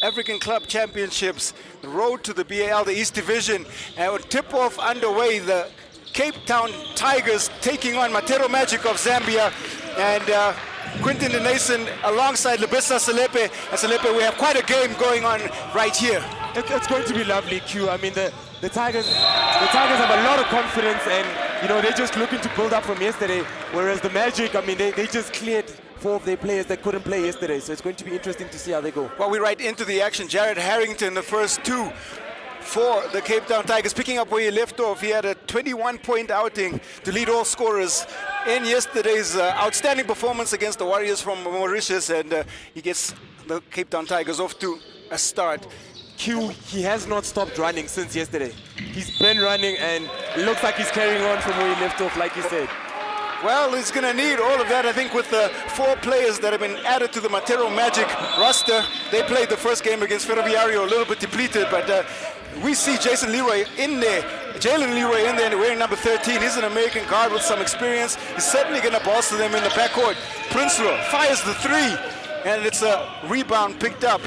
African Club Championships, the road to the B.A.L, the East Division, and with tip-off underway, the Cape Town Tigers taking on Matero Magic of Zambia, and Quinton Denason alongside Lebisa Selepe. And Selepe, we have quite a game going on right here. It's going to be lovely, Q. I mean, the Tigers have a lot of confidence, and you know, they're just looking to build up from yesterday, whereas the Magic, I mean, they just cleared 4 of their players that couldn't play yesterday, so it's going to be interesting to see how they go. Well, we're right into the action. Jared Harrington, the first 2 for the Cape Town Tigers, picking up where he left off. He had a 21-point outing to lead all scorers in yesterday's outstanding performance against the Warriors from Mauritius, and he gets the Cape Town Tigers off to a start. Q, he has not stopped running since yesterday. He's been running, and it looks like he's carrying on from where he left off, like you said. Well, he's going to need all of that, I think, with the 4 players that have been added to the Matero Magic roster. They played the first game against Ferroviario a little bit depleted, but we see Jason Leroy in there, Jalen Leroy in there, wearing number 13. He's an American guard with some experience. He's certainly going to bolster them in the backcourt. Prinsloo fires the 3, and it's a rebound picked up.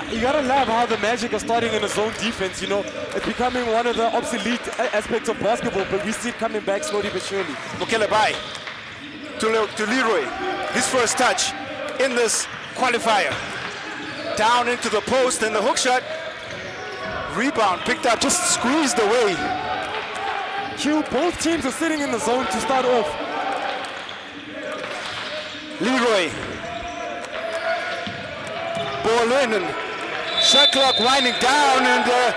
You gotta love how the Magic are starting in a zone defense, you know. It's becoming one of the obsolete aspects of basketball, but we see it coming back slowly but surely. Mokelebai to Leroy, his first touch in this qualifier. Down into the post, and the hook shot, rebound picked up, just squeezed away. Q, both teams are sitting in the zone to start off. Leroy. Ball in, and shot clock winding down, and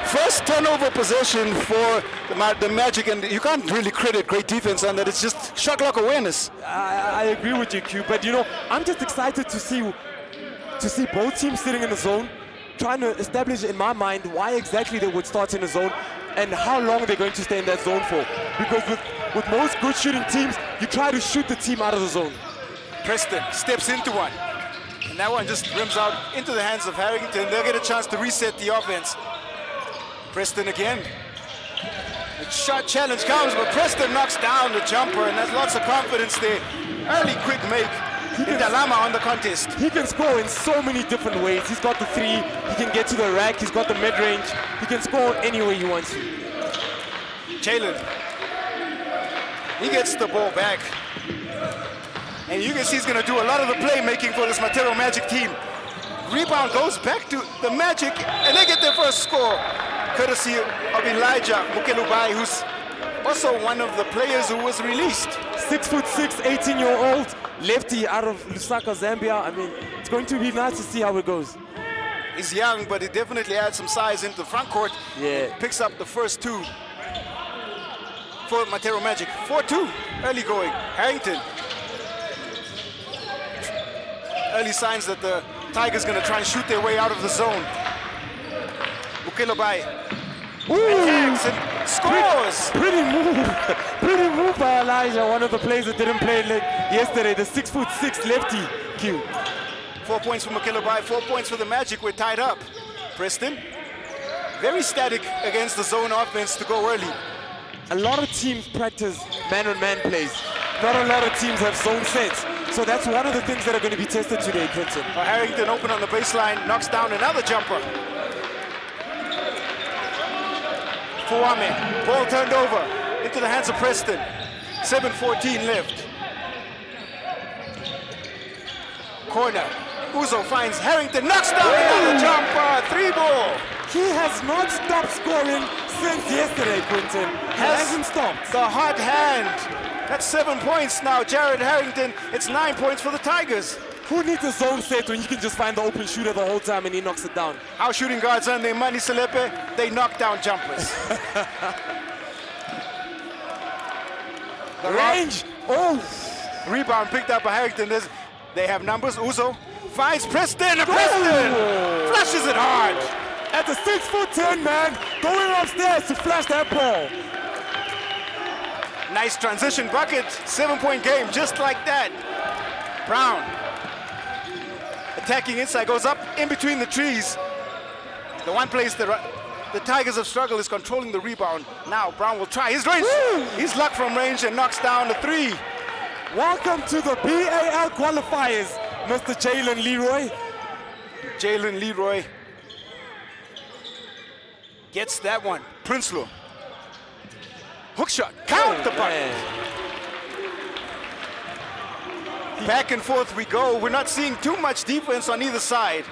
first turnover possession for the Magic, and you can't really credit great defense on that. It's just shot clock awareness. I agree with you, Q, but you know, I'm just excited to see both teams sitting in the zone, trying to establish in my mind why exactly they would start in the zone and how long they're going to stay in that zone for. Because with most good shooting teams, you try to shoot the team out of the zone. Preston steps into one. And that one just rims out into the hands of Harrington. They'll get a chance to reset the offense. Preston again. The shot challenge comes, but Preston knocks down the jumper, and there's lots of confidence there. Early quick make. Dalama on the contest. He can score in so many different ways. He's got the 3, he can get to the rack, he's got the mid-range. He can score any way he wants to. Jalen. He gets the ball back. And you can see he's going to do a lot of the playmaking for this Matero Magic team. Rebound goes back to the Magic, and they get their first score, courtesy of Elijah Mukelubai, who's also one of the players who was released. 6'6", 18-year-old lefty out of Lusaka, Zambia. I mean, it's going to be nice to see how it goes. He's young, but he definitely adds some size into the front court. Yeah. Picks up the first 2 for Matero Magic. 4-2, early going. Harrington. Early signs that the Tigers going to try and shoot their way out of the zone. Mukelubai attacks and scores! Pretty move by Elijah, one of the players that didn't play yesterday, the 6'6" lefty, Q. 4 points for Mukelubai, 4 points for the Magic. We're tied up. Preston, very static against the zone offense to go early. A lot of teams practice man-on-man plays. Not a lot of teams have zone sets. So that's one of the things that are going to be tested today, Quinton. Harrington open on the baseline, knocks down another jumper. Fuame, ball turned over into the hands of Preston. 7:14 left. Corner, Uzo finds Harrington, knocks down another jumper, 3-ball. He has not stopped scoring since yesterday, Quinton. Hasn't stopped. The hot hand. That's 7 points now. Jared Harrington, it's 9 points for the Tigers. Who needs a zone set when you can just find the open shooter the whole time and he knocks it down? How shooting guards earn their money, Selepe? They knock down jumpers. The range. Oh! Rebound picked up by Harrington. They have numbers. Uzo finds Preston, and Preston flushes it hard. At the 6'10", man, going upstairs to flash that ball. Nice transition bucket, 7-point game, just like that. Brown, attacking inside, goes up in between the trees. The one place the Tigers have struggled is controlling the rebound. Now Brown will try his range. He's luck from range and knocks down the 3. Welcome to the B.A.L qualifiers, Mr. Jalen Leroy. Jalen Leroy gets that one. Prinsloo. Hook shot. Count the bucket. Back and forth we go. We're not seeing too much defense on either side.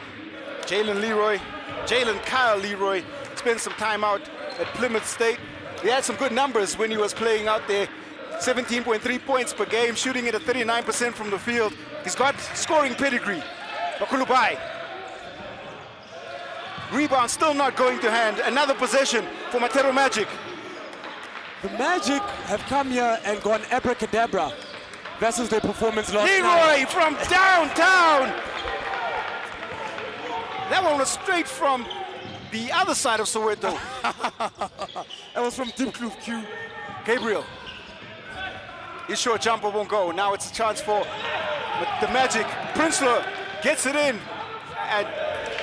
Kyle Leroy spent some time out at Plymouth State. He had some good numbers when he was playing out there. 17.3 points per game, shooting it at 39% from the field. He's got scoring pedigree. Bakulubai. Rebound still not going to hand. Another possession for Matero Magic. The Magic have come here and gone abracadabra versus their performance last night. Leroy from downtown. That one was straight from the other side of Soweto. That was from Deep Kloof Q. Gabriel. His short jumper won't go. Now it's a chance for the Magic. Prinsloo gets it in. And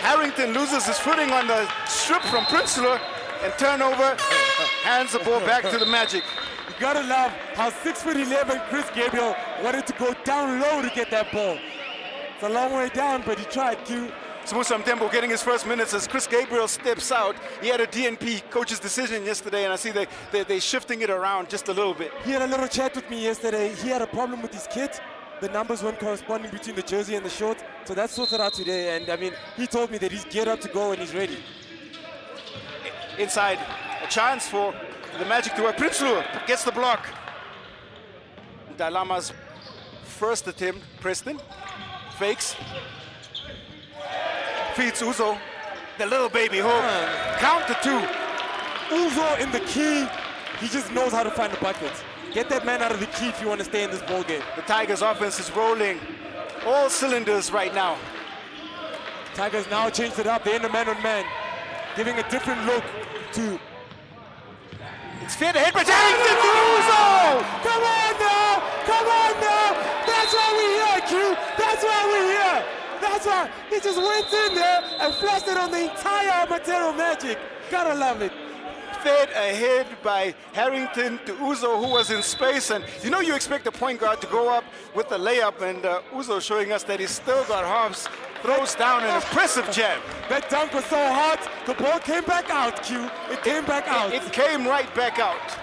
Harrington loses his footing on the strip from Prinsloo. And turnover, hands the ball back to the Magic. You gotta love how 6'11" Chris Gabriel wanted to go down low to get that ball. It's a long way down, but he tried, Q. Samusa Mtembo getting his first minutes as Chris Gabriel steps out. He had a DNP coach's decision yesterday, and I see they're shifting it around just a little bit. He had a little chat with me yesterday. He had a problem with his kit. The numbers weren't corresponding between the jersey and the shorts, so that's sorted out today. And I mean, he told me that he's geared up to go and he's ready. Inside, a chance for the Magic to work. Prinsloo gets the block. Dalama's first attempt, Preston, fakes. Feeds Uzo, the little baby hook. Count the two. Uzo in the key, he just knows how to find the buckets. Get that man out of the key if you want to stay in this ball game. The Tigers offense is rolling all cylinders right now. Tigers now changed it up. They're in the man-on-man, giving a different look to... It's fair to hit, but Harrington to Uzo! Come on now! Come on now! That's why we're here, Q! That's why we're here! That's why he just went in there and flashed it on the entire Matero Magic. Gotta love it. Fed ahead by Harrington to Uzo, who was in space. And you know you expect a point guard to go up with the layup, and Uzo showing us that he's still got hops. Throws down an impressive jab. That dunk was so hot, the ball came back out, Q. It came back out. It came right back out.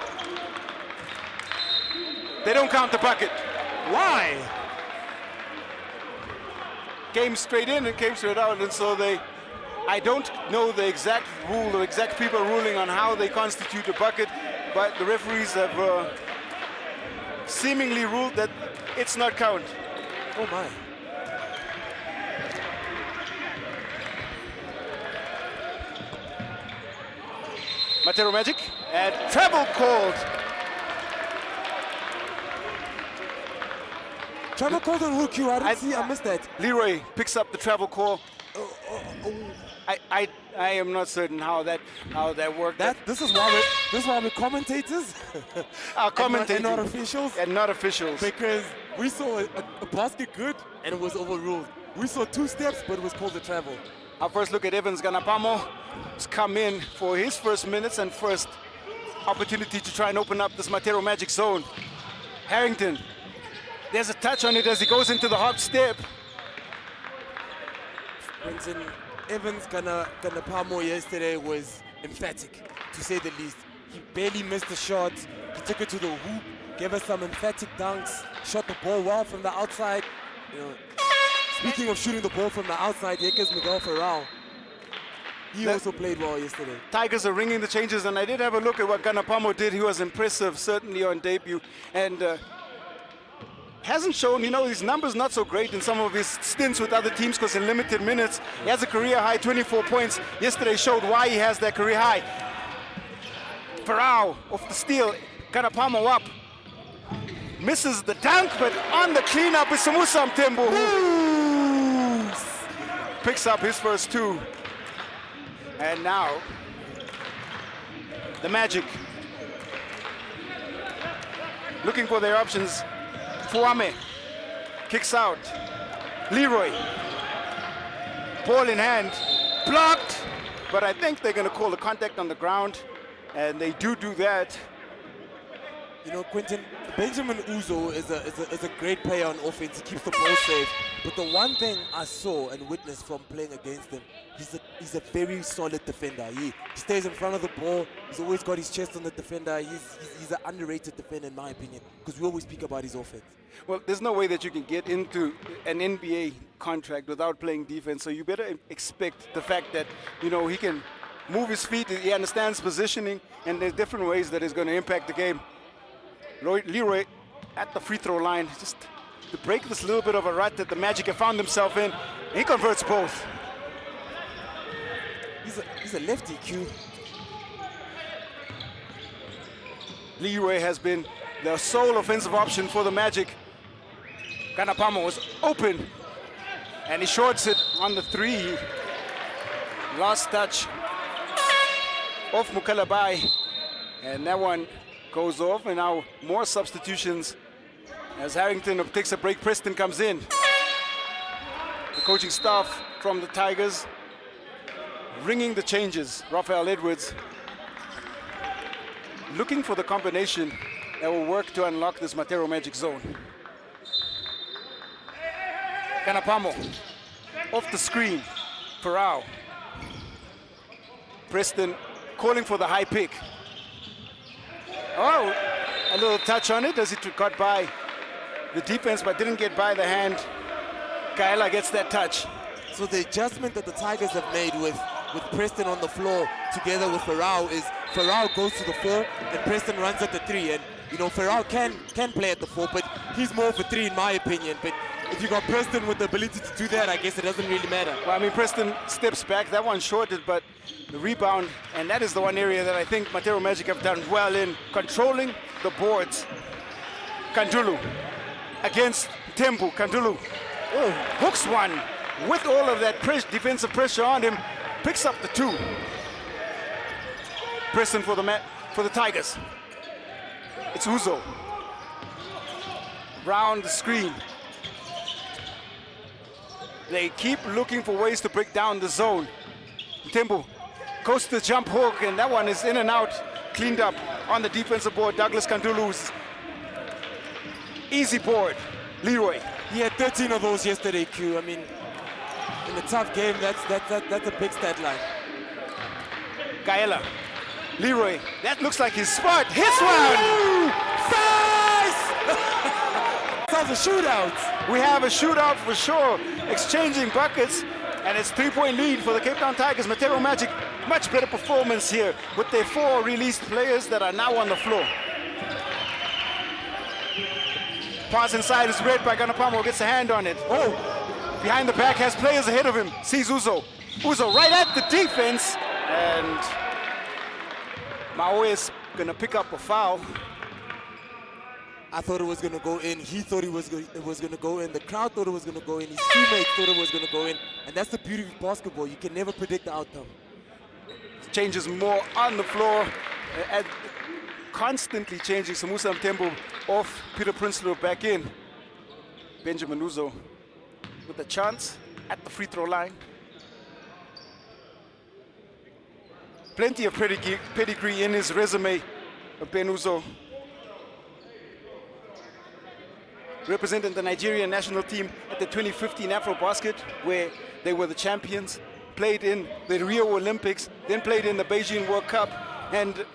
They don't count the bucket. Why? Came straight in and came straight out, and so I don't know the exact rule, the exact people ruling on how they constitute a bucket, but the referees have seemingly ruled that it's not count. Oh my. Matero Magic, and travel called. Travel called on who, Q? I missed that. Leroy picks up the travel call. I am not certain how that worked. This is why we're commentators. Commentators and not officials. And not officials. Because we saw a basket good and it was overruled. We saw 2 steps, but it was called a travel. Our first look at Evans Ganapamo. He's come in for his first minutes and first opportunity to try and open up this Matero Magic zone. Harrington, there's a touch on it as he goes into the hop step. Quentin Evans Ganapamo yesterday was emphatic, to say the least. He barely missed a shot. He took it to the hoop, gave us some emphatic dunks, shot the ball well from the outside. You know, speaking of shooting the ball from the outside, Yekes Miguel Ferrao, he also played well yesterday. Tigers are ringing the changes, and I did have a look at what Ganapamo did. He was impressive, certainly on debut, and hasn't shown, you know, his numbers not so great in some of his stints with other teams because in limited minutes, he has a career high 24 points. Yesterday showed why he has that career high. Ferrao off the steal, Ganapamo up. Misses the dunk, but on the cleanup is Samusa Mtembo, who picks up his first 2. And now, the Magic looking for their options. Fuame kicks out. Leroy, ball in hand, blocked, but I think they're going to call the contact on the ground, and they do that. You know, Quentin, Benjamin Uzo is a great player on offense. He keeps the ball safe. But the one thing I saw and witnessed from playing against him, he's a very solid defender. He stays in front of the ball. He's always got his chest on the defender. He's an underrated defender in my opinion, because we always speak about his offense. Well, there's no way that you can get into an NBA contract without playing defense, so you better expect the fact that, you know, he can move his feet, he understands positioning, and there's different ways that he's going to impact the game. Leroy at the free throw line, just to break this little bit of a rut that the Magic have found himself in. He converts both. He's a lefty, Q. Leroy has been the sole offensive option for the Magic. Kanapamo was open, and he shorts it on the three. Last touch off Mukalabai, and that one goes off, and now more substitutions as Harrington takes a break. Preston comes in. The coaching staff from the Tigers ringing the changes. Rafael Edwards looking for the combination that will work to unlock this Matero Magic zone. Kanapamo off the screen. Farao. Preston calling for the high pick. Oh, a little touch on it as it got by the defense but didn't get by the hand. Kaela gets that touch. So the adjustment that the Tigers have made with Preston on the floor together with Farao is Farao goes to the 4 and Preston runs at the 3. And you know, Farao can play at the 4, but he's more of a 3 in my opinion. But if you got Preston with the ability to do that, I guess it doesn't really matter. Well, I mean, Preston steps back. That one shorted, but the rebound, and that is the one area that I think Matero Magic have done well in, controlling the boards. Kandulu against Tembu. Kandulu hooks one with all of that defensive pressure on him, picks up the 2. Preston for the Tigers. It's Uzo. Round the screen. They keep looking for ways to break down the zone. Tembu goes to the jump hook, and that one is in and out, cleaned up on the defensive board. Douglas Kandulu's easy board. Leroy. He had 13 of those yesterday, Q. I mean, in a tough game, that's a big stat line. Kaela. Leroy. That looks like his spot. Hits one! Sounds a shootout. We have a shootout for sure. Exchanging buckets, and it's 3-point lead for the Cape Town Tigers. Matero Magic, much better performance here with their 4 released players that are now on the floor. Pass inside is read by Ganapamo, gets a hand on it. Oh, behind the back, has players ahead of him. Sees Uzo. Uzo right at the defense, and Mao is gonna pick up a foul. I thought it was going to go in. He thought it was going to go in. The crowd thought it was going to go in. His teammates thought it was going to go in. And that's the beauty of basketball. You can never predict the outcome. Changes more on the floor. Constantly changing. Samusa Mtembu off. Peter Prinsloo back in. Benjamin Uzo with a chance at the free throw line. Plenty of pedigree in his resume of Ben Uzo. Representing the Nigerian national team at the 2015 AfroBasket, where they were the champions, played in the Rio Olympics, then played in the Beijing World Cup, and,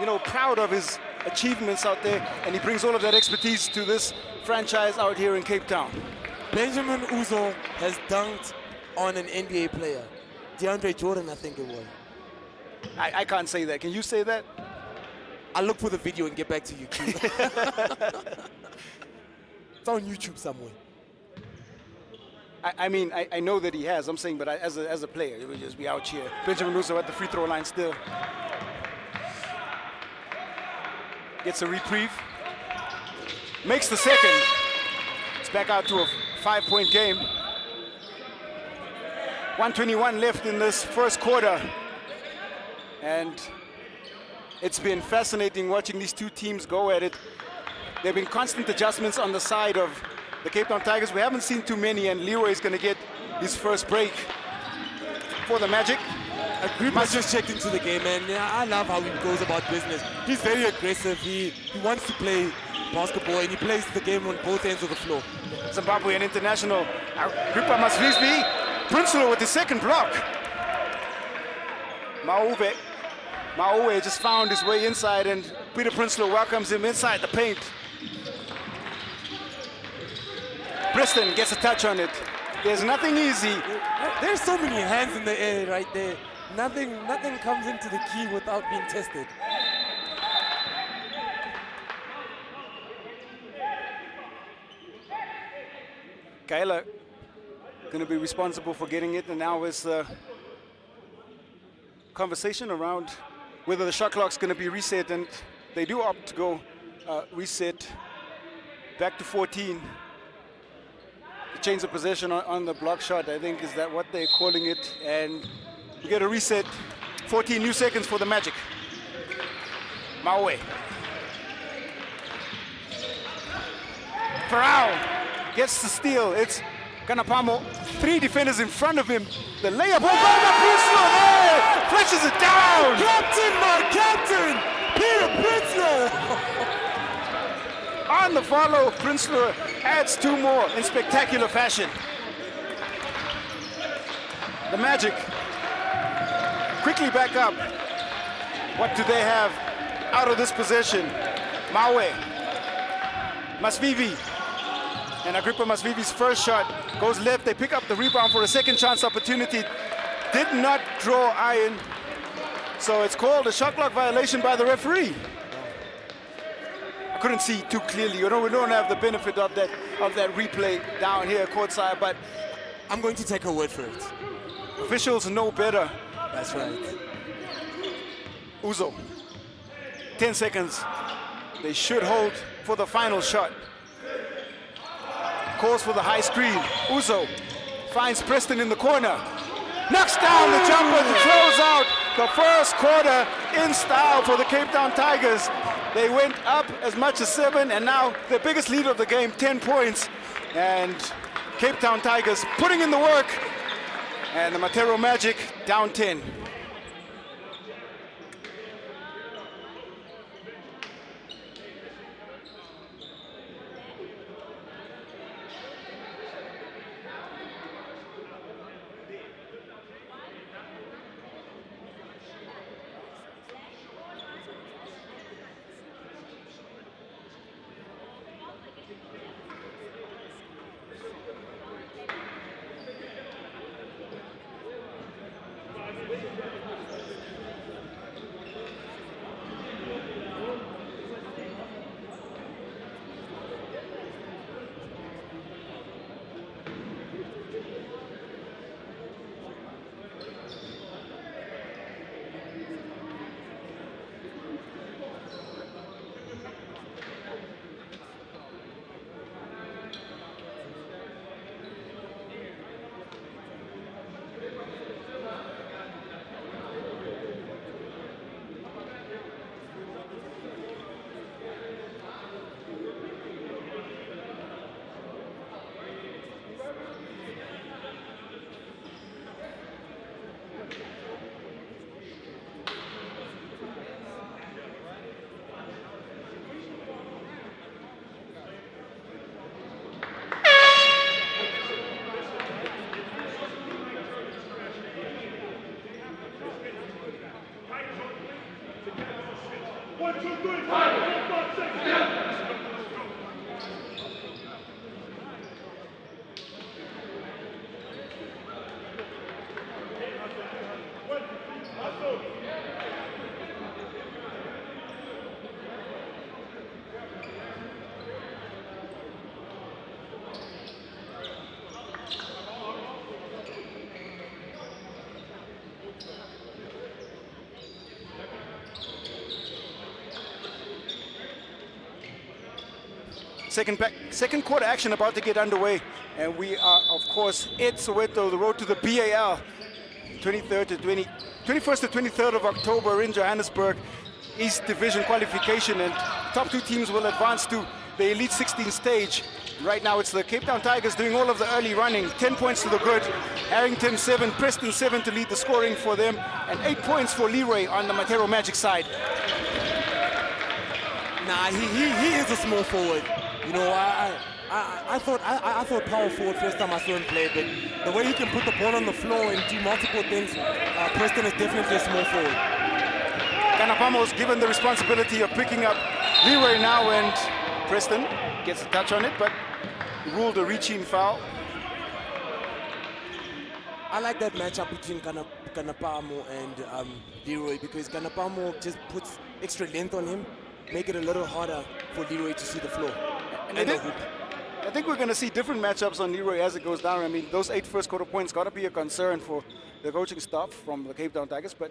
you know, proud of his achievements out there, and he brings all of that expertise to this franchise out here in Cape Town. Benjamin Uzo has dunked on an NBA player. DeAndre Jordan, I think it was. I can't say that. Can you say that? I'll look for the video and get back to you, too. It's on YouTube somewhere. I mean, I know that he has. I'm saying, but as a player, it would just be out here. Benjamin Uzo at the free throw line still. Gets a reprieve. Makes the second. It's back out to a 5-point game. 1:21 left in this first quarter. And it's been fascinating watching these two teams go at it. There have been constant adjustments on the side of the Cape Town Tigers. We haven't seen too many, and Leroy is going to get his first break for the Magic. Agripa just checked into the game, and I love how he goes about business. He's very aggressive. He wants to play basketball, and he plays the game on both ends of the floor. Zimbabwean international Agrippa Masvizvi. Prinsloo with the second block. Maue just found his way inside, and Peter Prinsloo welcomes him inside the paint. Preston gets a touch on it. There's nothing easy. There's so many hands in the air right there. Nothing comes into the key without being tested. Kaila going to be responsible for getting it, and now is the conversation around whether the shot clock's going to be reset, and they do opt to go reset back to 14. The change of possession on the block shot, I think, is that what they're calling it, and we get a reset. 14 new seconds for the Magic. Maue. Farao gets the steal. It's Kanapamo. 3 defenders in front of him. The layup. Prinsloo there! Fletches it down! Captain, my captain! Peter Prinsloo! On the follow, Prinsloo adds 2 more in spectacular fashion. The Magic quickly back up. What do they have out of this possession? Maue, Masvivi, and Agrippa Masvivi's first shot goes left. They pick up the rebound for a second chance opportunity. Did not draw iron, so it's called a shot clock violation by the referee. I couldn't see too clearly. We don't have the benefit of that replay down here courtside, but I'm going to take a word for it. Officials know better. That's right. Uzo, 10 seconds. They should hold for the final shot. Calls for the high screen. Uzo finds Preston in the corner. Knocks down the jumper to close out the first quarter in style for the Cape Town Tigers. They went up as much as 7, and now the biggest lead of the game, 10 points. And Cape Town Tigers putting in the work. And the Matero Magic down 10. Second quarter action about to get underway, and we are, of course, at Soweto, the road to the B.A.L. 21st to 23rd of October in Johannesburg, East Division qualification, and top 2 teams will advance to the Elite 16 stage. Right now it's the Cape Town Tigers doing all of the early running, 10 points to the good, Harrington 7, Preston 7 to lead the scoring for them, and 8 points for Leroy on the Matero Magic side. Nah, he is a small forward. You know, I thought power forward first time I saw him play, but the way he can put the ball on the floor and do multiple things, Preston is definitely a small forward. Kanapamo's given the responsibility of picking up Leroy now, and Preston gets a touch on it, but ruled a reaching foul. I like that matchup between Kanapamo and Leroy, because Kanapamo just puts extra length on him, make it a little harder for Leroy to see the floor. And I think we're going to see different matchups on Leroy as it goes down. I mean, those 8 first quarter points got to be a concern for the coaching staff from the Cape Town Tigers, but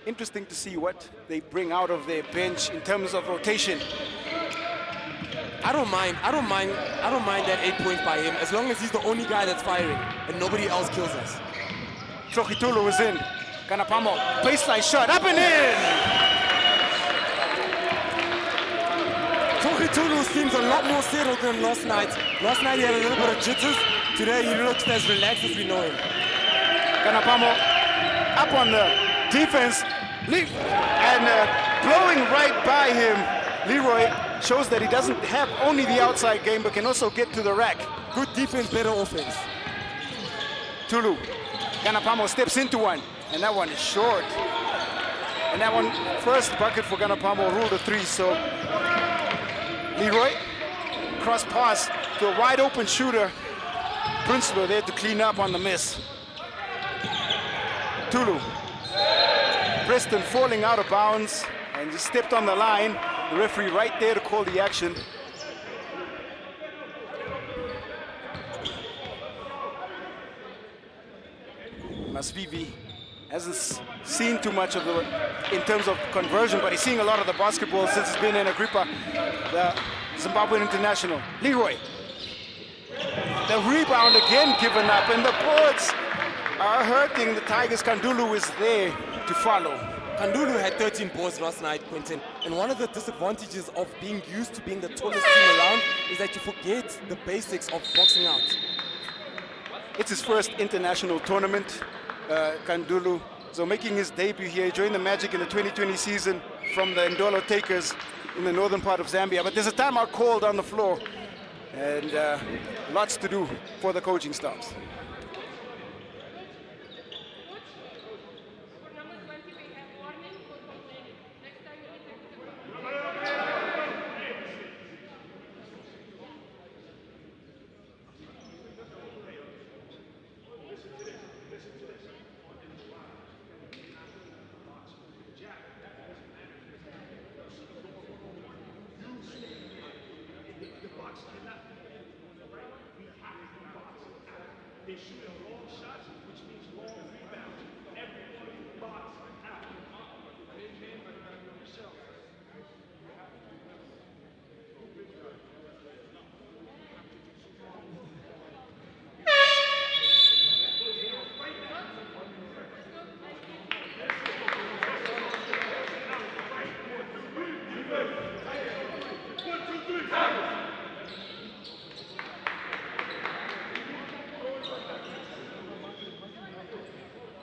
interesting to see what they bring out of their bench in terms of rotation. I don't mind that 8 points by him, as long as he's the only guy that's firing and nobody else kills us. Tlochitulu is in. Kanapamo, baseline shot, up and in! Tlochitulu seems a lot more settled than last night. Last night he had a little bit of jitters. Today he looks as relaxed as we know him. Kanapamo up on the defense and blowing right by him. Leroy shows that he doesn't have only the outside game but can also get to the rack. Good defense, better offense. Tulu. Kanapamo steps into one, and that one is short. And that one, first bucket for Kanapamo, ruled a 3, so Leroy, cross pass to a wide open shooter. Prinsloo there to clean up on the miss. Tulu. Preston falling out of bounds and just stepped on the line. The referee right there to call the action. Masvivi hasn't seen too much of the, in terms of conversion, but he's seeing a lot of the basketball since he's been in Agrippa, the Zimbabwean international. Leroy. The rebound again given up, and the boards are hurting the Tigers. Kandulu is there to follow. Kandulu had 13 boards last night, Quentin, and one of the disadvantages of being used to being the tallest team around is that you forget the basics of boxing out. It's his first international tournament, Kandulu. So making his debut here, joined the Magic in the 2020 season from the Ndolo Takers in the northern part of Zambia. But there's a timeout called on the floor, and lots to do for the coaching staffs.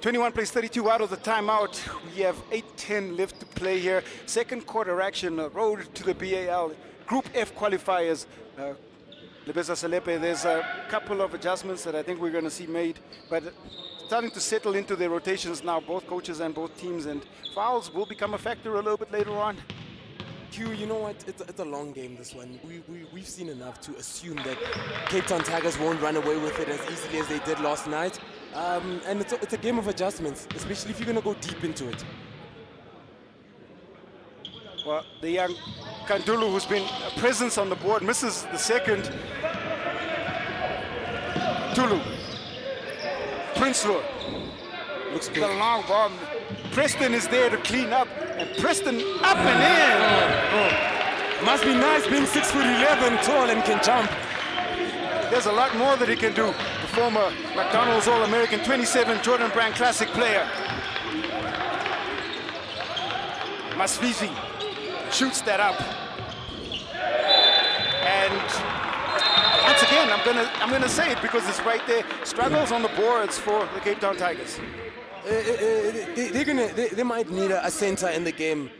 .21 plays 32 out of the timeout. We have 8:10 left to play here. Second quarter action, road to the B.A.L. Group F qualifiers. Lebesa Selepe, there's a couple of adjustments that I think we're going to see made, but starting to settle into their rotations now, both coaches and both teams, and fouls will become a factor a little bit later on. Q, you know what? It's a long game, this one. We've seen enough to assume that Cape Town Tigers won't run away with it as easily as they did last night. And it's a game of adjustments, especially if you're going to go deep into it. Well, the young Kandulu, who's been a presence on the board, misses the second. Tulu. Prinsloo. Looks good. The long bomb. Preston is there to clean up, and Preston up and in. Must be nice being 6'11", tall and can jump. There's a lot more that he can do. The former McDonald's All-American 27 Jordan Brand Classic player. Masvizi shoots that up. And once again, I'm gonna say it because it's right there. Struggles on the boards for the Cape Town Tigers. They might need a center in the game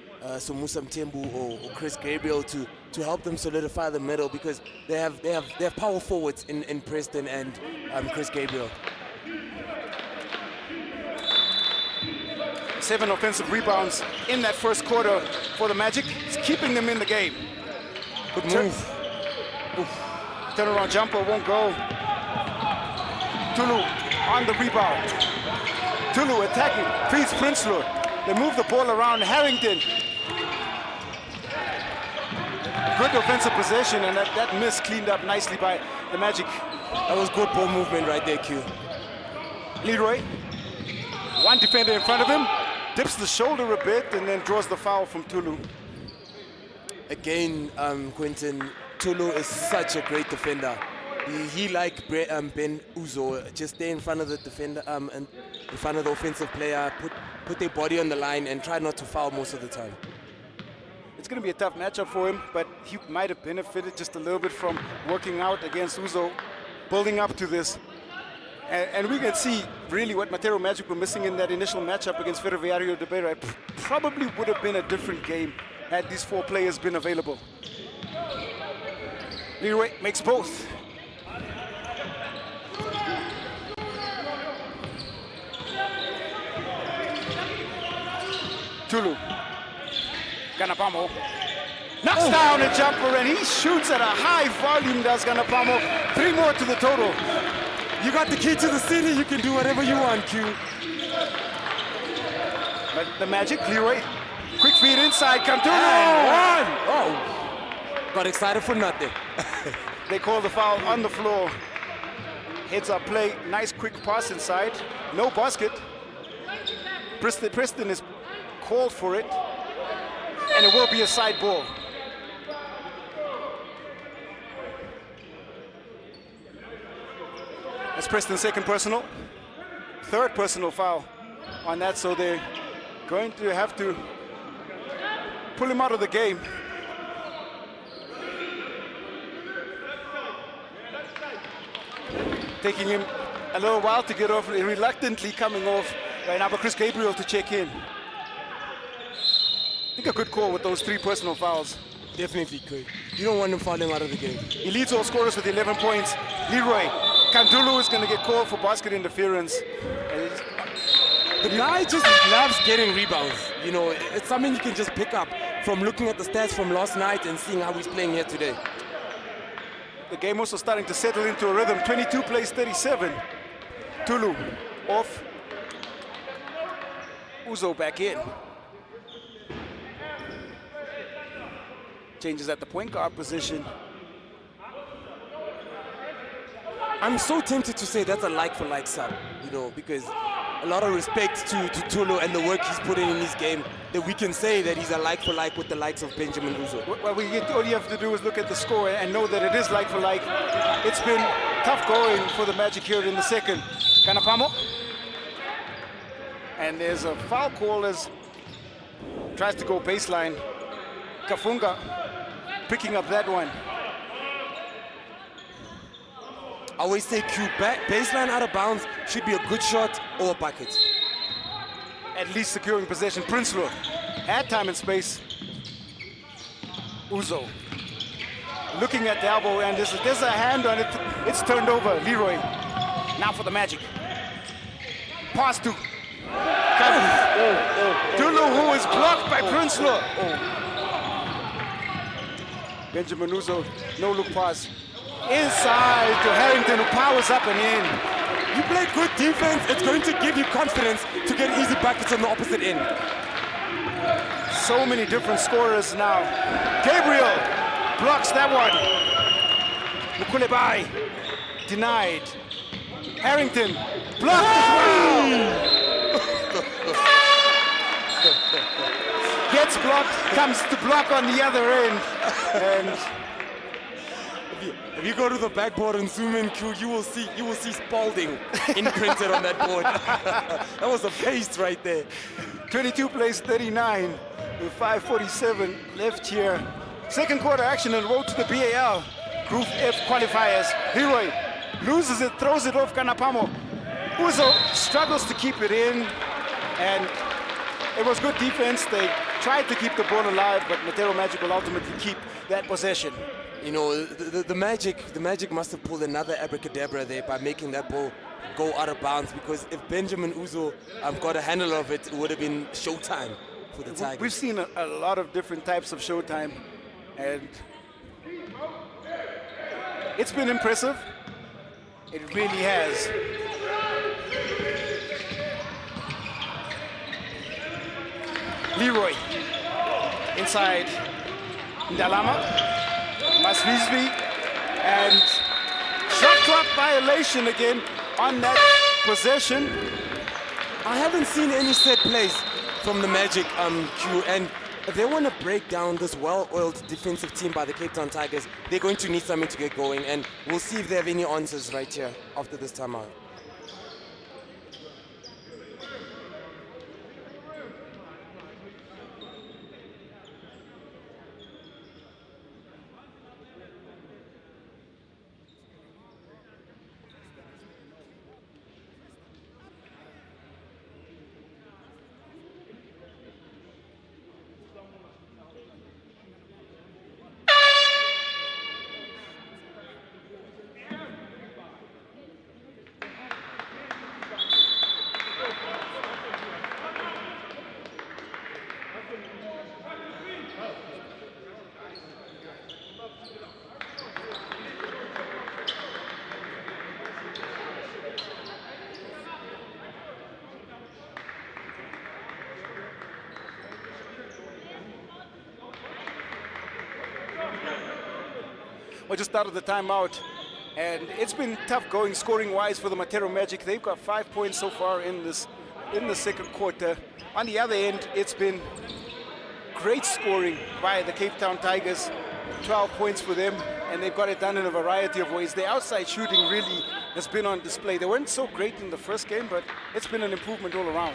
Musa Mtembu or Chris Gabriel to help them solidify the middle, because they have power forwards in Preston and Chris Gabriel. 7 offensive rebounds in that first quarter for the Magic. It's keeping them in the game. Good move. Turnaround jumper won't go. Tulu on the rebound. Tulu attacking, feeds Prinsloo. They move the ball around. Harrington. Good offensive possession, and that miss cleaned up nicely by the Magic. That was good ball movement right there, Q. Leroy, one defender in front of him, dips the shoulder a bit and then draws the foul from Tulu. Again, Quentin, Tulu is such a great defender. He like Ben Uzo, just stay in front of the defender, and in front of the offensive player, put their body on the line and try not to foul most of the time. It's going to be a tough matchup for him, but he might have benefited just a little bit from working out against Uzo, building up to this. And we can see really what Matero Magic were missing in that initial matchup against Ferroviario de Beira. Probably would have been a different game had these 4 players been available. Leroy makes both. Tulu. Ganapamo knocks down a jumper, and he shoots at a high volume, does Ganapamo. 3 more to the total. You got the key to the city, you can do whatever you want, Q. But the Magic, Leroy, quick feed inside, Cantulu. Got excited for nothing. They call the foul on the floor. Heads up play, nice quick pass inside. No basket. Preston is called for it, and it will be a side ball. That's Preston's second personal. 3rd personal foul on that, so they're going to have to pull him out of the game. Taking him a little while to get off, reluctantly coming off right now, but Chris Gabriel to check in. I think a good call with those 3 personal fouls. Definitely good. You don't want him falling out of the game. He leads all scorers with 11 points. Leroy, Kandulu is going to get called for basket interference. The guy just loves getting rebounds. You know, it's something you can just pick up from looking at the stats from last night and seeing how he's playing here today. The game also starting to settle into a rhythm. 22 plays 37. Tulu off. Uzo back in. Changes at the point guard position. I'm so tempted to say that's a like-for-like sub, you know, because a lot of respect to Tulu and the work he's put in his game, that we can say that he's a like-for-like with the likes of Benjamin Uzo. Well, all you have to do is look at the score and know that it is like-for-like. It's been tough going for the Magic here in the second. Ganapamo. And there's a foul call as tries to go baseline. Kafunga picking up that one. I always say Q, baseline out of bounds should be a good shot or a bucket. At least securing possession. Prinsloo had time and space. Uzo looking at the elbow, and there's a hand on it. It's turned over. Leroy now for the Magic. Pass to Tulu, who is blocked by Prinsloo. Benjamin Uzo, no look pass. Inside to Harrington, who powers up and in. You play good defense, it's going to give you confidence to get easy buckets on the opposite end. So many different scorers now. Gabriel blocks that one. Mukulebai denied. Harrington blocked as well. Gets blocked, comes to block on the other end. And if you go to the backboard and zoom in, Q, you will see Spalding imprinted on that board. That was a paste right there. 22 plays 39 with 5:47 left here. Second quarter action and road to the B.A.L. Group F qualifiers. Leroy loses it, throws it off Ganapamo. Uzo struggles to keep it in, and it was good defense. They tried to keep the ball alive, but Matero Magic will ultimately keep that possession. You know, the Magic must have pulled another abracadabra there by making that ball go out of bounds, because if Benjamin Uzo got a handle of it, it would have been showtime for the Tigers. We've seen a lot of different types of showtime, and it's been impressive. It really has. Leroy inside Ndalama, Masvizvi, and shot clock violation again on that possession. I haven't seen any set plays from the Magic, Q, and if they want to break down this well-oiled defensive team by the Cape Town Tigers, they're going to need something to get going, and we'll see if they have any answers right here after this timeout. Well, just out of the timeout, and it's been tough going scoring-wise for the Matero Magic. They've got 5 points so far in the second quarter. On the other end, it's been great scoring by the Cape Town Tigers. 12 points for them, and they've got it done in a variety of ways. The outside shooting really has been on display. They weren't so great in the first game, but it's been an improvement all around.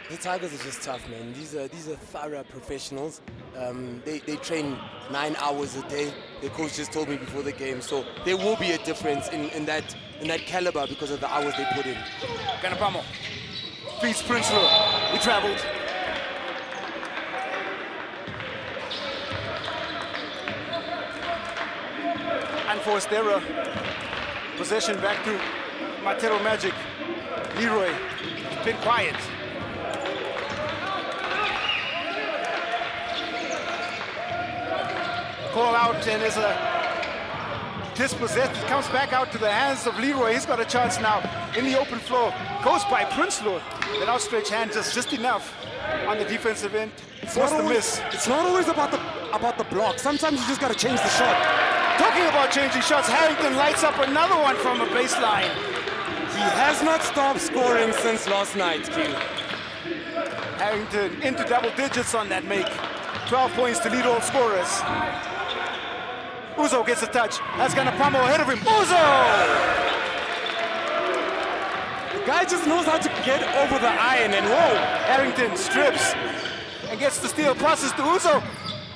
The Tigers are just tough, man. These are thorough professionals. They train 9 hours a day. The coach just told me before the game, so there will be a difference in that caliber because of the hours they put in. Ganapamo feeds Prinsloo. He traveled. Unforced error. Possession back to Matero Magic. Leroy, been quiet. Call out, and there's a dispossessed. It comes back out to the hands of Leroy. He's got a chance now in the open floor. Goes by Prinsloo. That outstretched hand just enough on the defensive end. Forced the miss. It's not always about the block. Sometimes you just got to change the shot. Talking about changing shots, Harrington lights up another one from the baseline. He has not stopped scoring since last night, King. Harrington into double digits on that make. 12 points to lead all scorers. Uzo gets a touch. That's gonna pummel ahead of him. Uzo! The guy just knows how to get over the iron, and whoa! Harrington strips and gets the steal, passes to Uzo.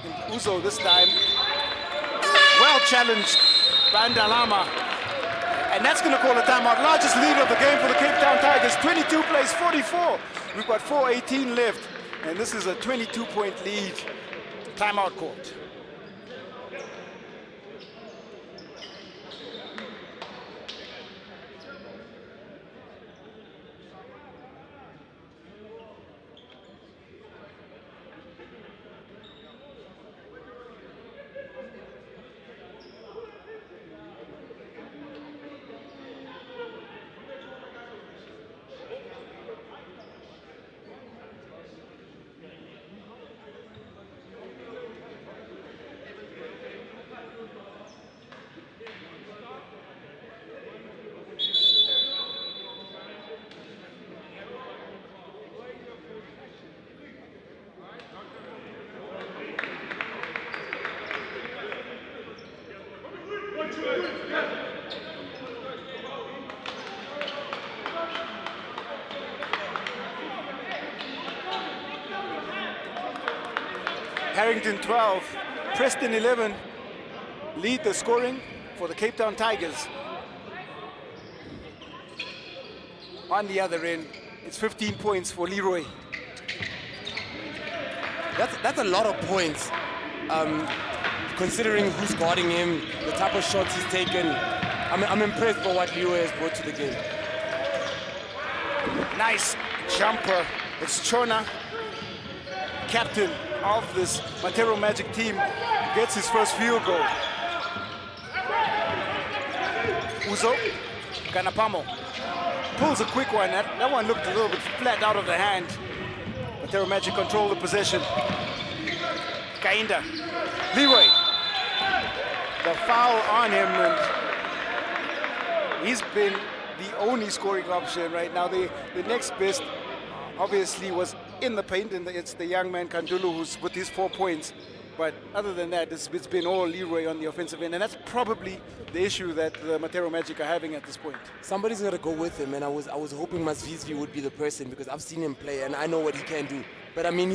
And Uzo this time, well challenged by Ndalama. And that's gonna call a timeout. Largest lead of the game for the Cape Town Tigers. 22 plays 44. We've got 4:18 left. And this is a 22-point lead. Timeout called. Harrington 12, Preston 11 lead the scoring for the Cape Town Tigers. On the other end, it's 15 points for Leroy. that's a lot of points, considering who's guarding him, the type of shots he's taken. I'm impressed by what Leroy has brought to the game. Nice jumper. It's Chona, captain of this Matero Magic team, gets his first field goal. Uzo, Ganapamo pulls a quick one. That one looked a little bit flat out of the hand. Matero Magic control the possession. Kainda, Leroy, the foul on him, and he's been the only scoring option right now. The next best obviously was in the paint, and it's the young man Kandulu who's with his 4 points. But other than that, it's been all Leroy on the offensive end, and that's probably the issue that the Matero Magic are having at this point. Somebody's got to go with him, and I was hoping Masvizvi would be the person, because I've seen him play and I know what he can do. But I mean,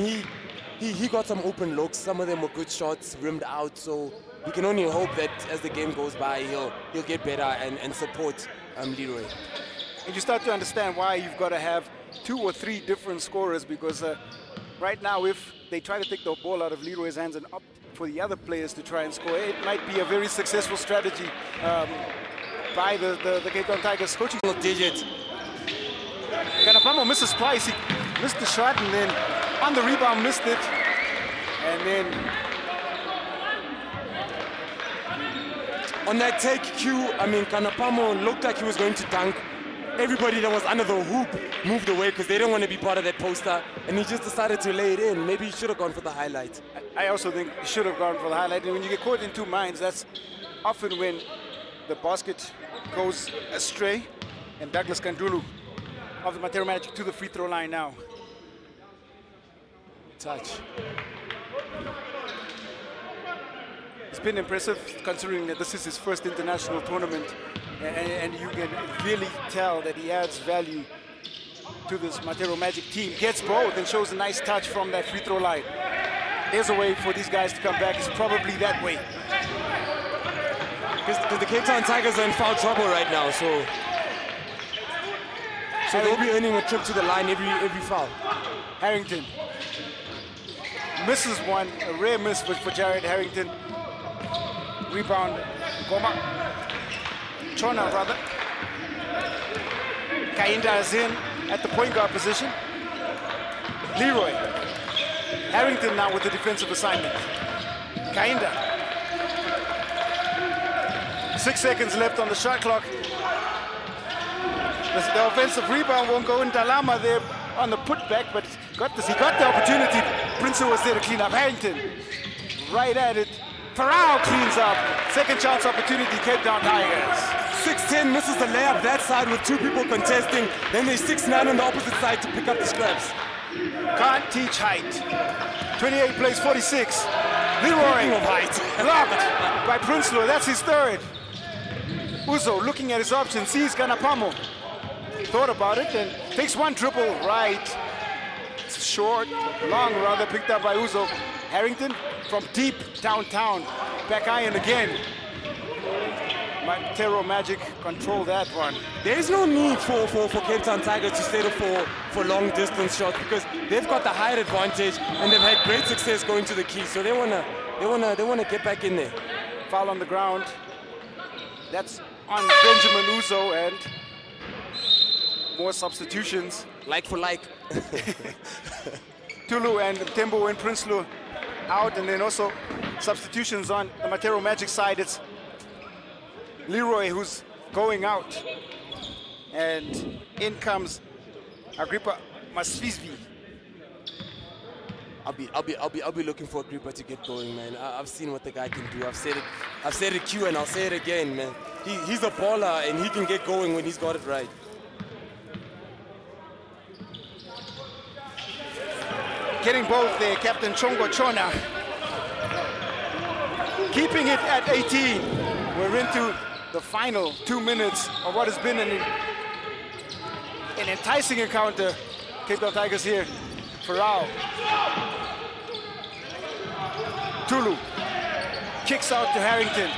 he got some open looks. Some of them were good shots, rimmed out. So we can only hope that as the game goes by, he'll get better and support Leroy. And you start to understand why you've got to have 2 or 3 different scorers, because right now, if they try to take the ball out of Leroy's hands and opt for the other players to try and score, it might be a very successful strategy by the Cape Town Tigers coaching. Digit. Ganapamo misses twice. He missed the shot, and then on the rebound missed it. And then on that take cue, I mean, Ganapamo looked like he was going to dunk. Everybody that was under the hoop moved away because they didn't want to be part of that poster, and he just decided to lay it in. Maybe he should have gone for the highlight. I also think he should have gone for the highlight. And when you get caught in 2 minds, that's often when the basket goes astray. And Douglas Kandulu of the Matero Magic to the free throw line now. Touch. It's been impressive considering that this is his first international tournament, and you can really tell that he adds value to this Matero Magic team. Gets both and shows a nice touch from that free throw line. There's a way for these guys to come back. It's probably that way. Because the Cape Town Tigers are in foul trouble right now, so they'll be earning a trip to the line every foul. Harrington misses one, a rare miss for Jared Harrington. Rebound, Goma. Chona, rather. Kainda is in at the point guard position. Leroy. Harrington now with the defensive assignment. Kainda. 6 seconds left on the shot clock. The offensive rebound won't go in. Dalama there on the putback, but he got the opportunity. Prince was there to clean up. Harrington right at it. Farao cleans up. Second chance opportunity, Cape Town Tigers. 6'10", misses the layup that side with 2 people contesting. Then there's 6'9" on the opposite side to pick up the scraps. Can't teach height. 28 plays 46. Leroy of height. blocked by Prinsloo. That's his third. Uzo looking at his options, sees Ganapamo. Thought about it and takes one triple right. It's short, long rather, picked up by Uzo. Harrington from deep downtown. Back iron again. Matero Magic control that one. There is no need for Cape Town Tigers to settle for long distance shots, because they've got the height advantage and they've had great success going to the key. So they wanna get back in there. Foul on the ground. That's on Benjamin Uzo, and more substitutions. Like for like. Tulu and Tembo and Prinsloo out, and then also substitutions on the Matero Magic side. It's Leroy who's going out, and in comes Agrippa Masvizvi. I'll be looking for Agrippa to get going, man. I've seen what the guy can do. I've said it Q and I'll say it again, man. He's a baller and he can get going when he's got it right. Getting both there, Captain Chongo Chona. Keeping it at 18. We're into the final 2 minutes of what has been an enticing encounter. Cape Town Tigers here. Farao. Tulu kicks out to Harrington.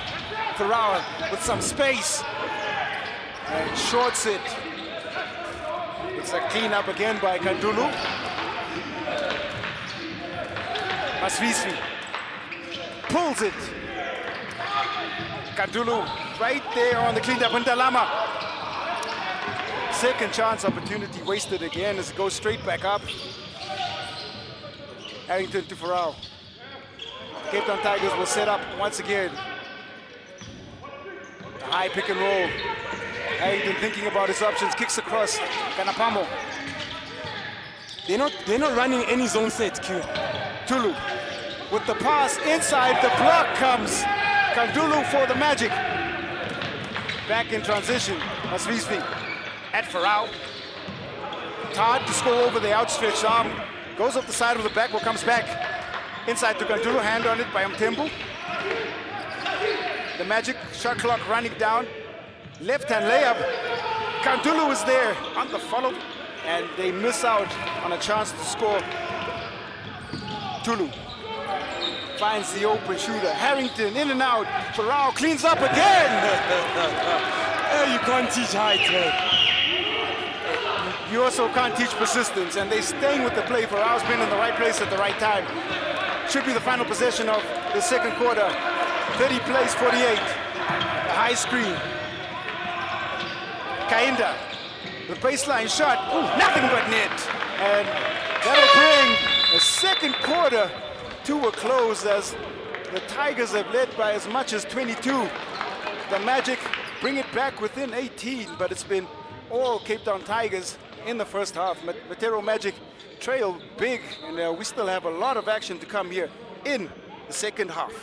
Farao with some space and shorts it. It's a cleanup again by Kandulu. Masvisvi pulls it. Kandulu right there on the clean up. Ndalama. Second chance opportunity wasted again as it goes straight back up. Harrington to Farrell. Cape Town Tigers will set up once again. A high pick and roll. Harrington thinking about his options, kicks across. Kanapamo. They're not running any zone set, Q. Tulu with the pass inside, the block comes. Kandulu for the Magic. Back in transition, Masvisvi at Farrell. Todd to score over the outstretched arm. Goes up the side of the backward, comes back. Inside to Kandulu, hand on it by Mtembu. The Magic shot clock running down. Left-hand layup. Kandulu is there on the follow, and they miss out on a chance to score. Tulu finds the open shooter. Harrington in and out. Farrell cleans up again. You can't teach height, man. You also can't teach persistence, and they're staying with the play. Farrell's been in the right place at the right time. Should be the final possession of the second quarter. 30 plays, 48. A high screen. Kainda, the baseline shot. Ooh, nothing but net. And that'll bring the second quarter to a close as the Tigers have led by as much as 22. The Magic bring it back within 18, but it's been all Cape Town Tigers in the first half. Matero Magic trail big, and we still have a lot of action to come here in the second half.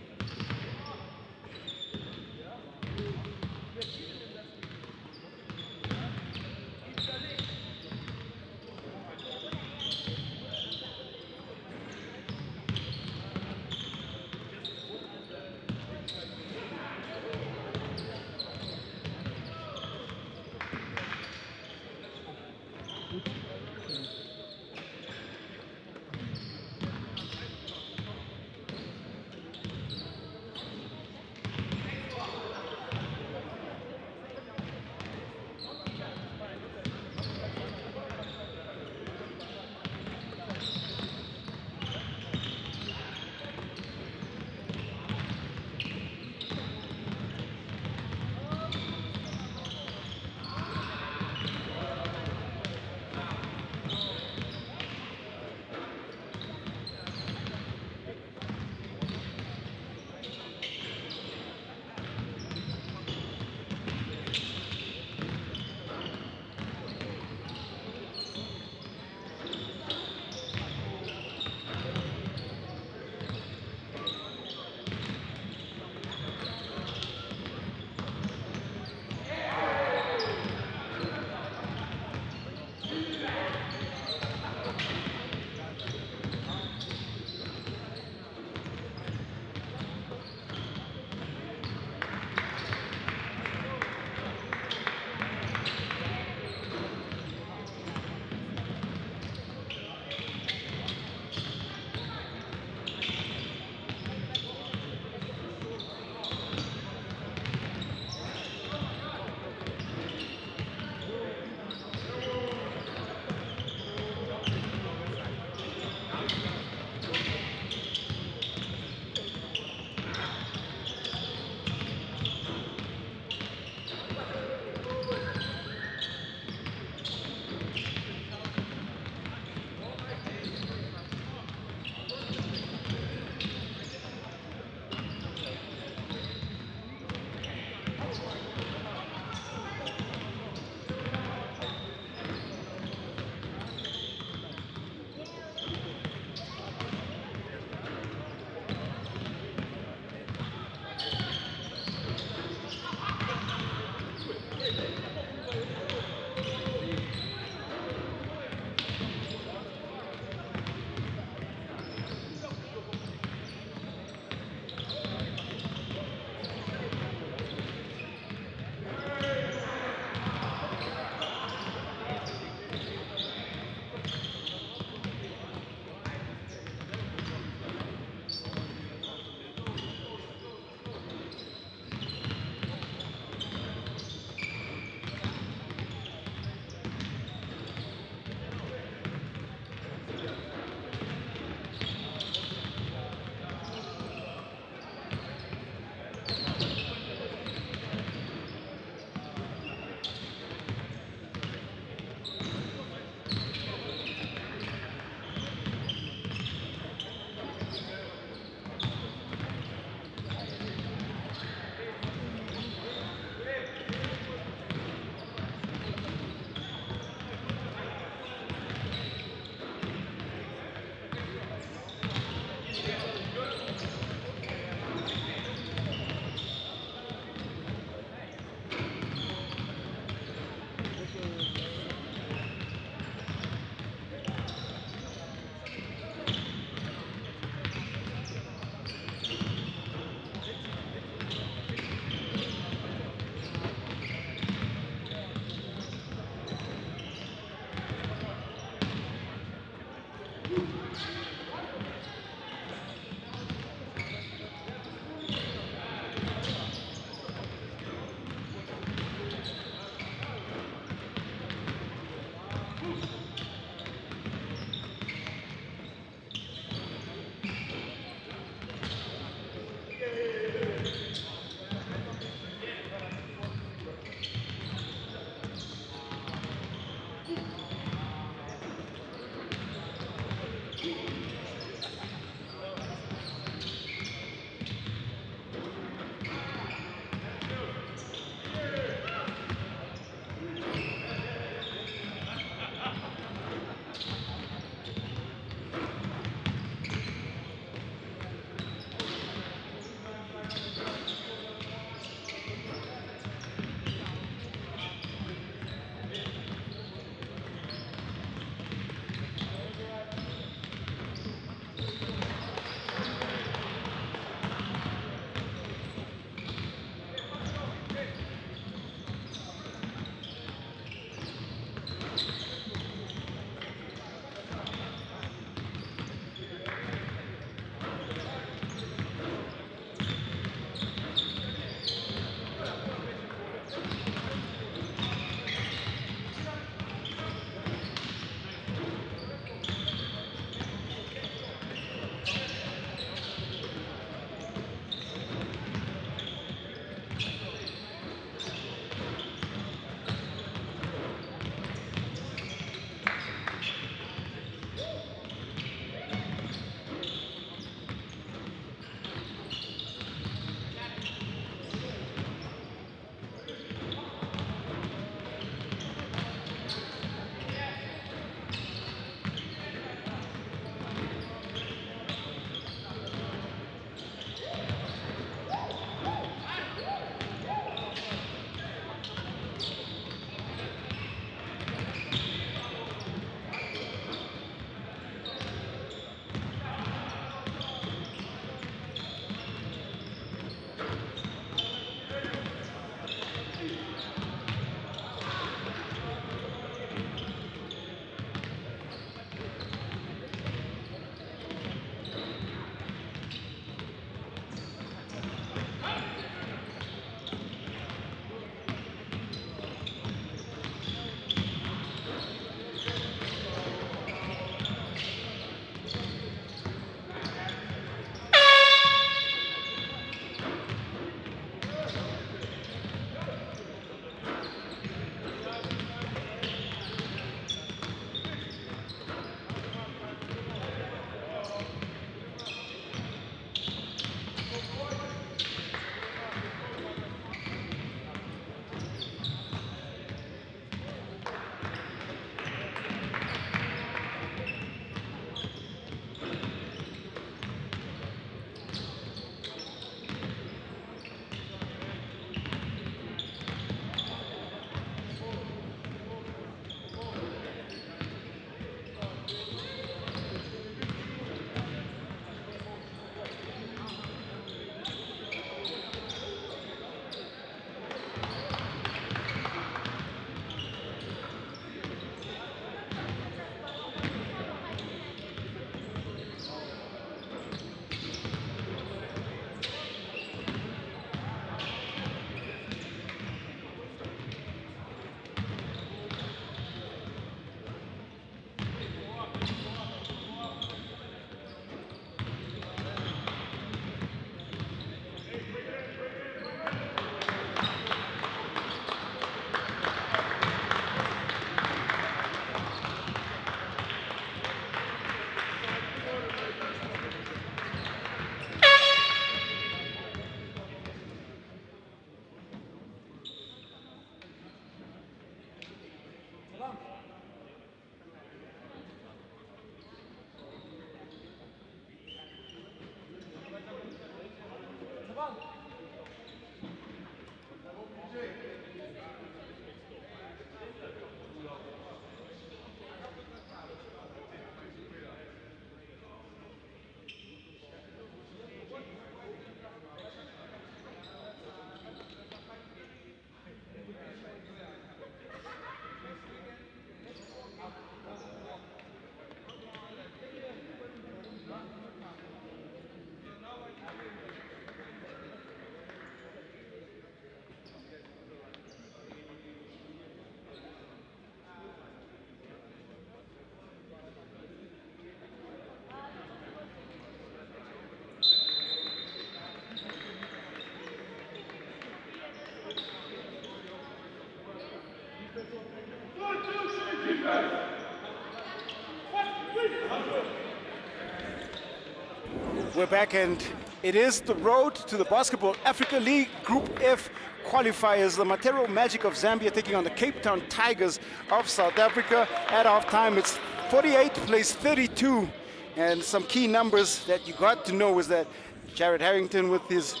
We're back, and it is the road to the Basketball Africa League Group F qualifiers. The Matero Magic of Zambia taking on the Cape Town Tigers of South Africa. At halftime, it's 48 plays 32. And some key numbers that you got to know is that Jared Harrington with his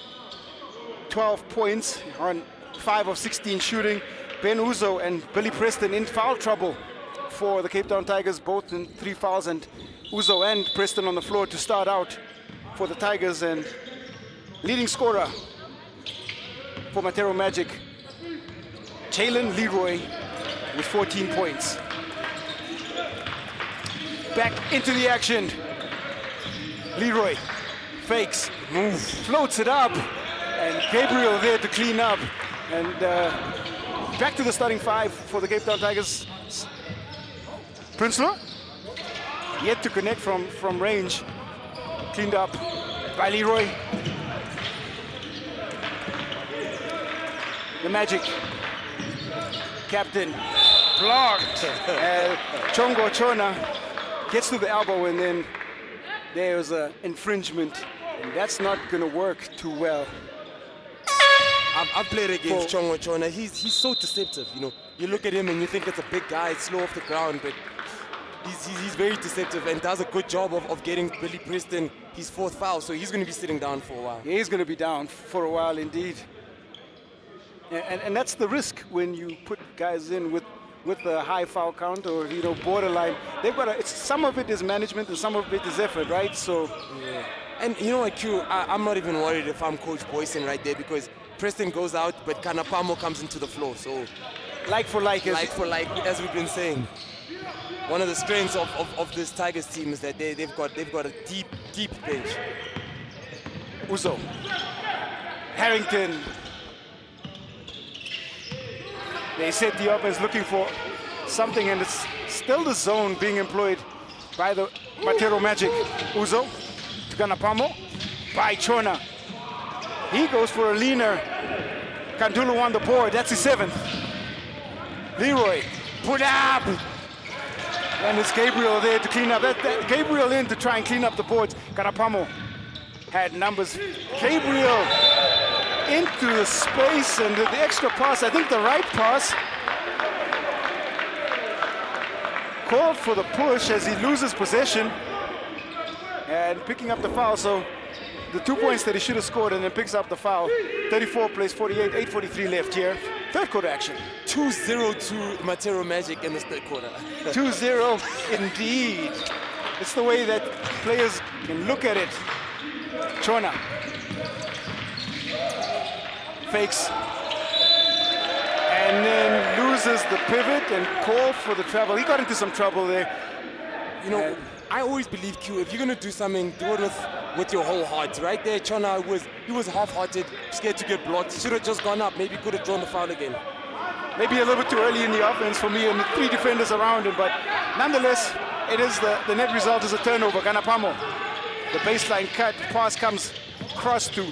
12 points on 5 of 16 shooting. Ben Uzo and Billy Preston in foul trouble for the Cape Town Tigers, both in 3 fouls, and Uzo and Preston on the floor to start out for the Tigers. And leading scorer for Matero Magic, Jalen Leroy with 14 points. Back into the action. Leroy fakes, floats it up, and Gabriel there to clean up. And back to the starting 5 for the Cape Town Tigers. Prinsloo yet to connect from range. Cleaned up by Leroy. The Magic captain blocked. Chongo Chona gets to the elbow, and then there's an infringement, and that's not going to work too well. I've played against Chongo Chona. He's so deceptive. You know, you look at him and you think it's a big guy, slow off the ground, but he's very deceptive and does a good job of getting Billy Preston his 4th foul. So he's going to be sitting down for a while. Yeah, he's going to be down for a while indeed. And that's the risk when you put guys in with a high foul count or, you know, borderline. They've got some of it is management and some of it is effort, right? So yeah. And you know what, Q, I'm not even worried if I'm Coach Boyson right there, because Preston goes out, but Kanapamo comes into the floor. So like for like, as we've been saying. One of the strengths of this Tigers team is that they've got a deep bench. Uzo, Harrington. They set the offense looking for something, and it's still the zone being employed by the Matero Magic. Uzo to Kanapamo by Chona. He goes for a leaner. Kandulu on the board. That's his 7th. Leroy put up. And it's Gabriel there to clean up. Gabriel in to try and clean up the boards. Kanapamo had numbers. Gabriel into the space, and the extra pass, I think the right pass, called for the push as he loses possession and picking up the foul. So the 2 points that he should have scored, and then picks up the foul. 34 plays 48, 8:43 left here. 3rd quarter action. 2-0 to Matero Magic in the 3rd quarter. 2-0 indeed. It's the way that players can look at it. Chona fakes and then loses the pivot and called for the travel. He got into some trouble there. You know, I always believe, Q, if you're going to do something, do it with your whole heart. Right there, Chona was half-hearted, scared to get blocked. He should have just gone up. Maybe could have drawn the foul again. Maybe a little bit too early in the offense for me, and the 3 defenders around him, but nonetheless, it is the net result is a turnover. Kanapamo, the baseline cut, pass comes cross to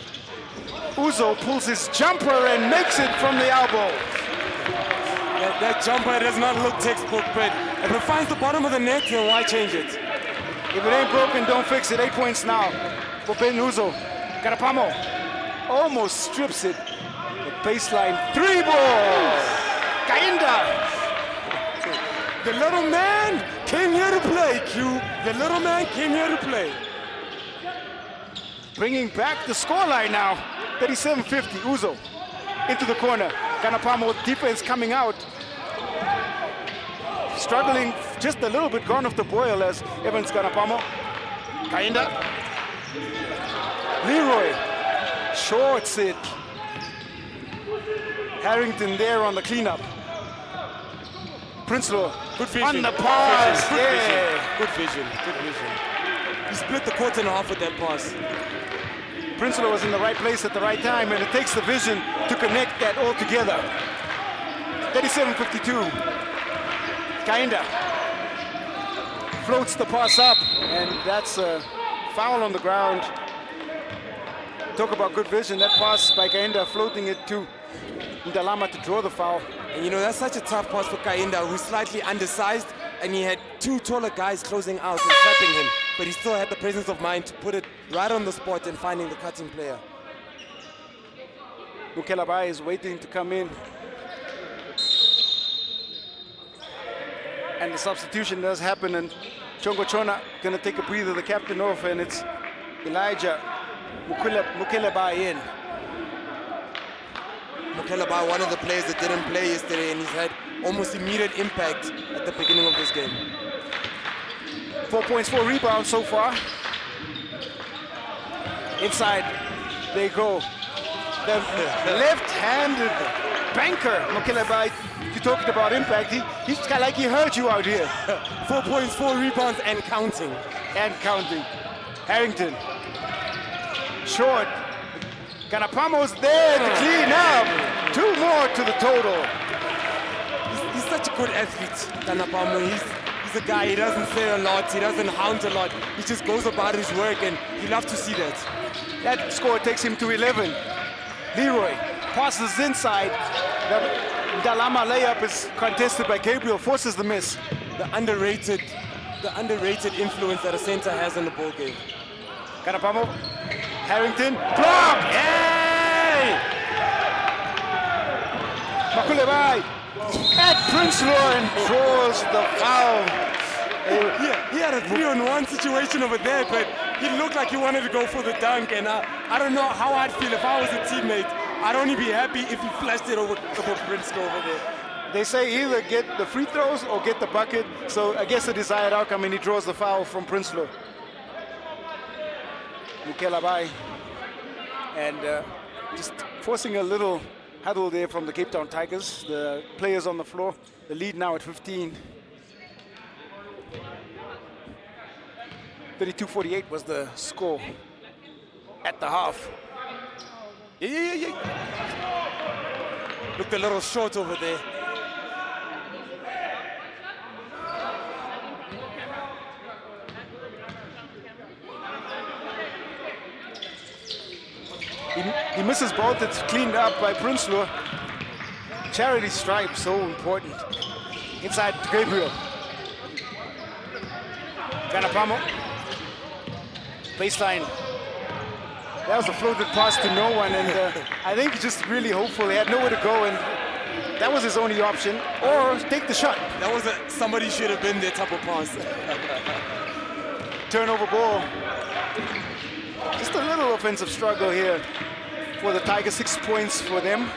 Uzo, pulls his jumper and makes it from the elbow. That jumper does not look textbook, but if it finds the bottom of the net, then why change it? If it ain't broken, don't fix it. 8 points now for Ben Uzo. Kanapamo almost strips it. The baseline 3 ball. Kainda The little man came here to play, Q. The little man came here to play. Bringing back the scoreline now. 37-50, Uzo into the corner. Ganapamo defense coming out. Struggling just a little bit, gone off the boil as Evans Ganapamo. Kainda. Leroy. Shorts it. Harrington there on the cleanup. Prinsloo. Good vision. On the pass. Good vision. Good vision. He split the court in half with that pass. Prinsloo was in the right place at the right time, and it takes the vision to connect that all together. 37-52. Kainda floats the pass up, and that's a foul on the ground. Talk about good vision. That pass by Kainda floating it to Ndalama to draw the foul. And you know, that's such a tough pass for Kainda, who's slightly undersized, and he had two taller guys closing out and trapping him, but he still had the presence of mind to put it right on the spot and finding the cutting player. Mukelabai is waiting to come in. And the substitution does happen, and Chongo Chona gonna take a breather, the captain off, and it's Elijah Mukelabai in. Mukelabai, one of the players that didn't play yesterday, and he's had almost immediate impact at the beginning of this game. 4 points, 4 rebounds so far. Inside they go. The left-handed banker, Mukelabai, you talking about impact, he's kind of like he heard you out here. 4 points, 4 rebounds, and counting. And counting. Harrington. Short. Ganapamo's there to clean up. 2 more to the total. He's such a good athlete, Ganapamo. He's a guy, he doesn't say a lot, he doesn't hound a lot. He just goes about his work, and you love to see that. That score takes him to 11. Leroy passes inside. The Dalama layup is contested by Gabriel, forces the miss. The underrated influence that a center has in the ball game. Ganapamo. Harrington. Block! Hey! Mukelabai at Prinsloo and draws the foul. Yeah, he had a 3-on-1 situation over there, but he looked like he wanted to go for the dunk, and I don't know how I'd feel if I was a teammate. I'd only be happy if he flashed it over Prinsloo over there. They say either get the free throws or get the bucket, so I guess the desired outcome, and he draws the foul from Prinsloo. Mukelabai, and just forcing a little huddle there from the Cape Town Tigers. The players on the floor, the lead now at 15. 32-48 was the score at the half. Yeah. Looked a little short over there. He misses both. It's cleaned up by Prinsloo. Charity stripe, so important. Inside to Gabriel. Ganapamo. Baseline. That was a floated pass to no one, and I think he's just really hopeful. He had nowhere to go, and that was his only option. Or take the shot. That was somebody should have been there type of pass. Turnover ball. Just a little offensive struggle here for the Tigers. 6 points for them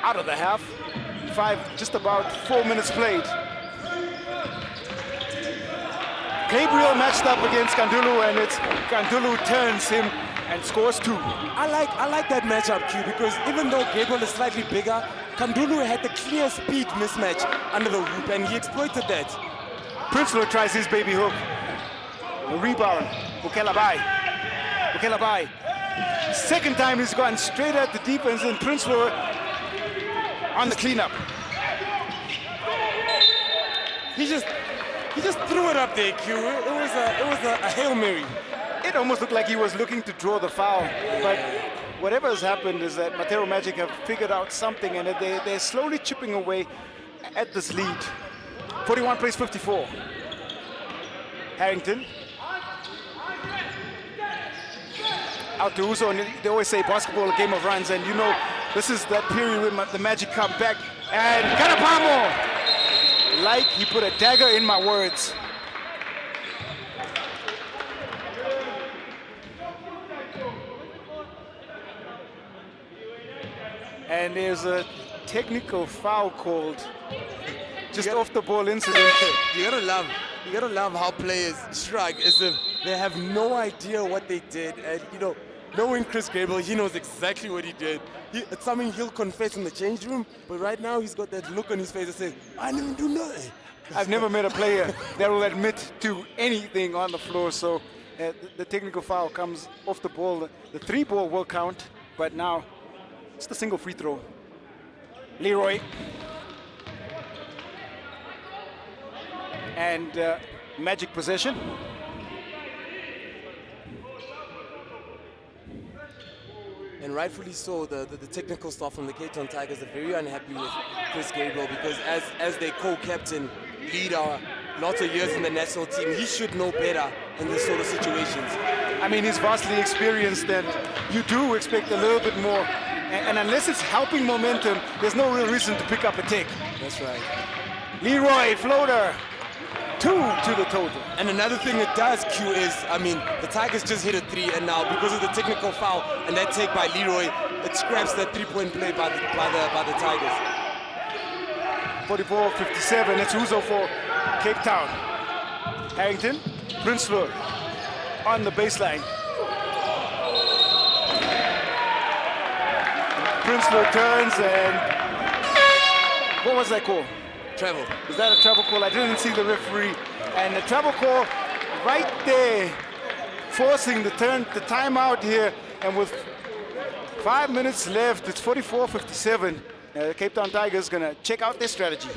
out of the half. Just about 4 minutes played. Gabriel matched up against Kandulu, and it's Kandulu turns him and scores 2. I like that matchup, Q, because even though Gabriel is slightly bigger, Kandulu had the clear speed mismatch under the hoop, and he exploited that. Prinsloo tries his baby hook. A rebound. Mukelabai. Second time he's gone straight at the defense, and Prinsloo on the cleanup. He just threw it up there, Q. It was a Hail Mary. It almost looked like he was looking to draw the foul, but whatever has happened is that Matero Magic have figured out something, and they're slowly chipping away at this lead. 41 plays 54. Harrington. Out to Uzo, and they always say basketball a game of runs, and you know this is that period when the Magic come back. And Ganapamo like he put a dagger in my words. And there's a technical foul called just off the ball incident. You gotta love how players shrug as if they have no idea what they did. And you know, knowing Chris Gabriel, he knows exactly what he did. It's something he'll confess in the change room, but right now he's got that look on his face that says, I didn't do nothing. I've never met a player that will admit to anything on the floor, so the technical foul comes off the ball. The 3-ball will count, but now it's the single free throw. Leroy. And Magic possession. And rightfully so, the technical staff from the Cape Town Tigers are very unhappy with Chris Gabriel because as their co-captain, leader, lots of years in the national team, he should know better in this sort of situations. I mean, he's vastly experienced and you do expect a little bit more. And unless it's helping momentum, there's no real reason to pick up a tick. That's right. Leroy, floater. 2 to the total. And another thing it does, Q, is, I mean, the Tigers just hit a 3, and now because of the technical foul and that take by Leroy, it scraps that 3-point play by the Tigers. 44-57, it's Uzo for Cape Town. Harrington, Prinsloo on the baseline. Prinsloo turns and what was that call? Travel. Was that a travel call? I didn't see the referee. And the travel call right there, forcing the timeout here. And with 5 minutes left, it's 44-57. The Cape Town Tigers gonna check out their strategy.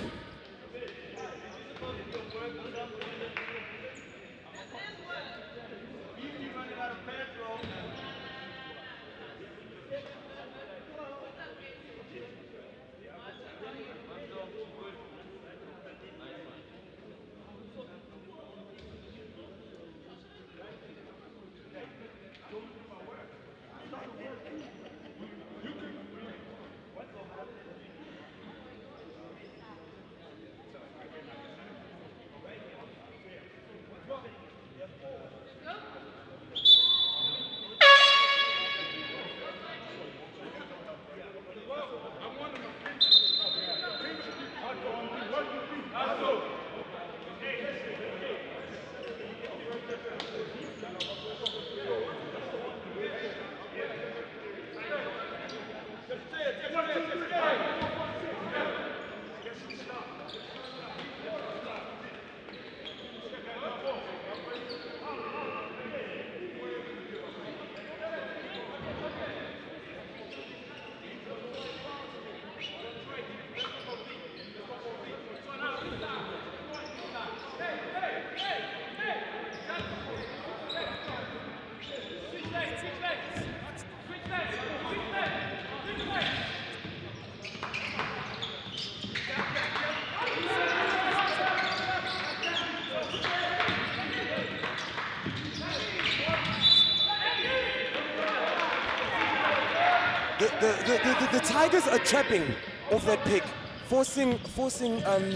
The Tigers are trapping off that pick, forcing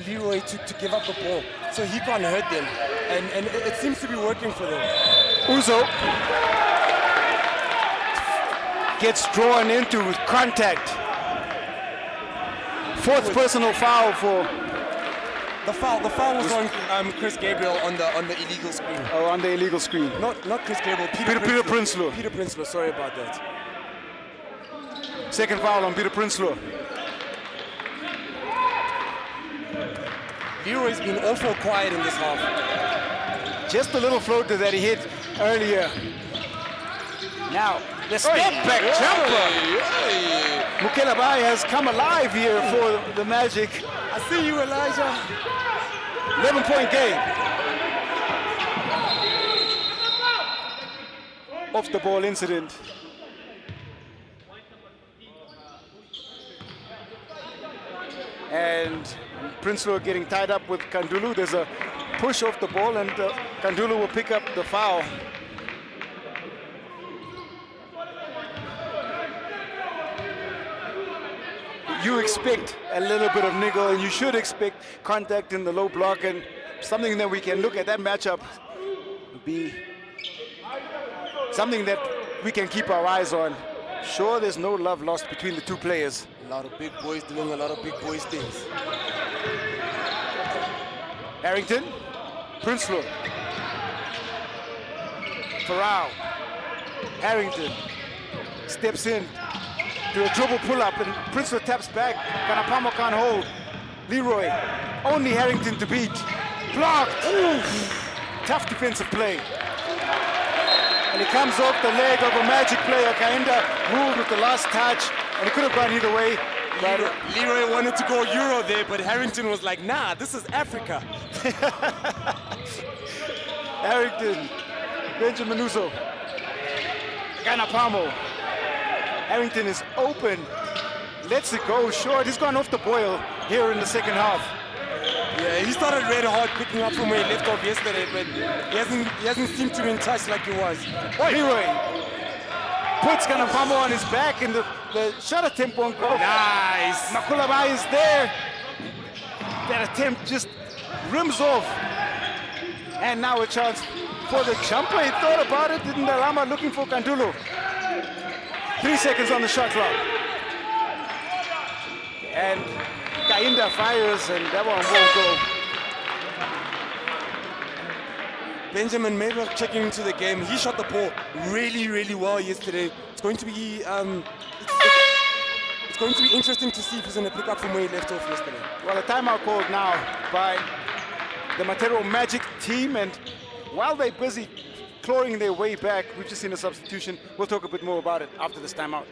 Leroy to give up the ball so he can't hurt them, and it seems to be working for them. Uzo gets drawn into contact. Fourth personal foul for the foul was on Chris Gabriel on the illegal screen. Oh, on the illegal screen. Not Chris Gabriel. Peter Prinsloo. Peter Prinsloo. Sorry about that. Second foul on Peter Prinsloo. Leroy's been awful quiet in this half. Just a little floater that he hit earlier. Now, the step back jumper. Mukelabai has come alive here for the Magic. I see you, Elijah. 11-point game. Off the ball incident. And Prinsloo getting tied up with Kandulu. There's a push off the ball and Kandulu will pick up the foul. you expect a little bit of niggle, and you should expect contact in the low block, and something that we can look at that matchup be something that we can keep our eyes on. Sure, there's no love lost between the two players. A lot of big boys doing a lot of big boys things. Harrington, Prinsloo, Farrell, Harrington steps in to a dribble pull-up, and Prinsloo taps back. Kanapamo can't hold. Leroy, only Harrington to beat. Blocked. Oof. Tough defensive play. And it comes off the leg of a Magic player. Kainda ruled with the last touch, and it could have gone either way. But Leroy wanted to go Euro there, but Harrington was like, nah, this is Africa. Harrington, Benjamin Uzo, Kanapamo. Harrington is open, lets it go short. He's gone off the boil here in the second half. Yeah, he started red hot, picking up from where he left off yesterday, but he hasn't seemed to be in touch like he was. Leroy puts Kanapamo on his back, and the shot attempt won't go. Nice. Makulabai is there. That attempt just rims off. And now a chance for the jumper. He thought about it, didn't Alama looking for Kandulu. 3 seconds on the shot clock. And Kainda fires, and that one won't go. Benjamin Mayberg checking into the game. He shot the ball really, really well yesterday. It's going to be it's going to be interesting to see if he's going to pick up from where he left off yesterday. Well, a timeout called now by the Matero Magic team, and while they're busy clawing their way back, we've just seen a substitution. We'll talk a bit more about it after this timeout.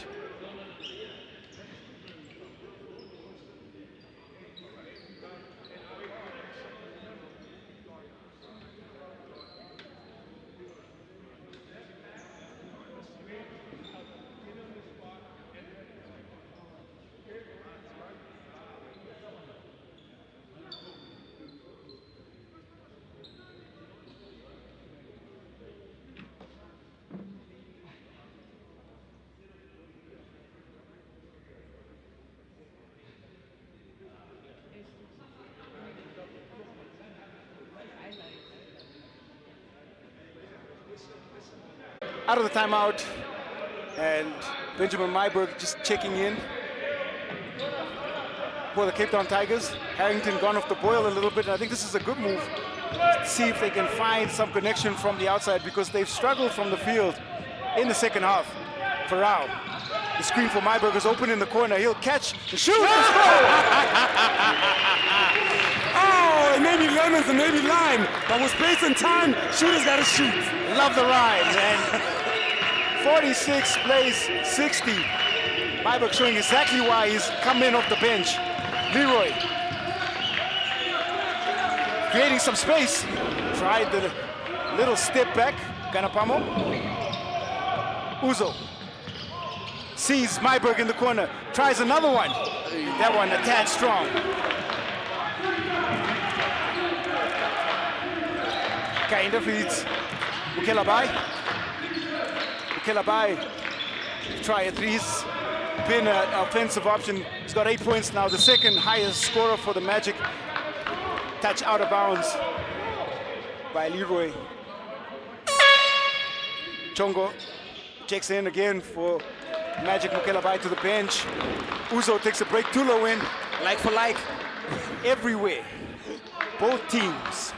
Out of the timeout, and Benjamin Mayberg just checking in for the Cape Town Tigers. Harrington gone off the boil a little bit, and I think this is a good move to see if they can find some connection from the outside, because they've struggled from the field in the second half. Farrell, the screen for Mayberg is open in the corner. He'll catch the shoot and score! Oh, maybe lemons and maybe lime, but with space and time, shooters gotta shoot. Love the rhymes, and 46 plays 60. Mayberg showing exactly why he's come in off the bench. Leroy creating some space. Tried the little step back. Kanapamo. Uzo sees Mayberg in the corner. Tries another one. That one a tad strong. Kainda feeds Mukelabai. Mukelabai try a three. He's been an offensive option. He's got 8 points now, the second highest scorer for the Magic. Touch out of bounds by Leroy. Chongo checks in again for Magic. Mukelabai to the bench. Uzo takes a break. Tulo in. Like for like. Everywhere. Both teams.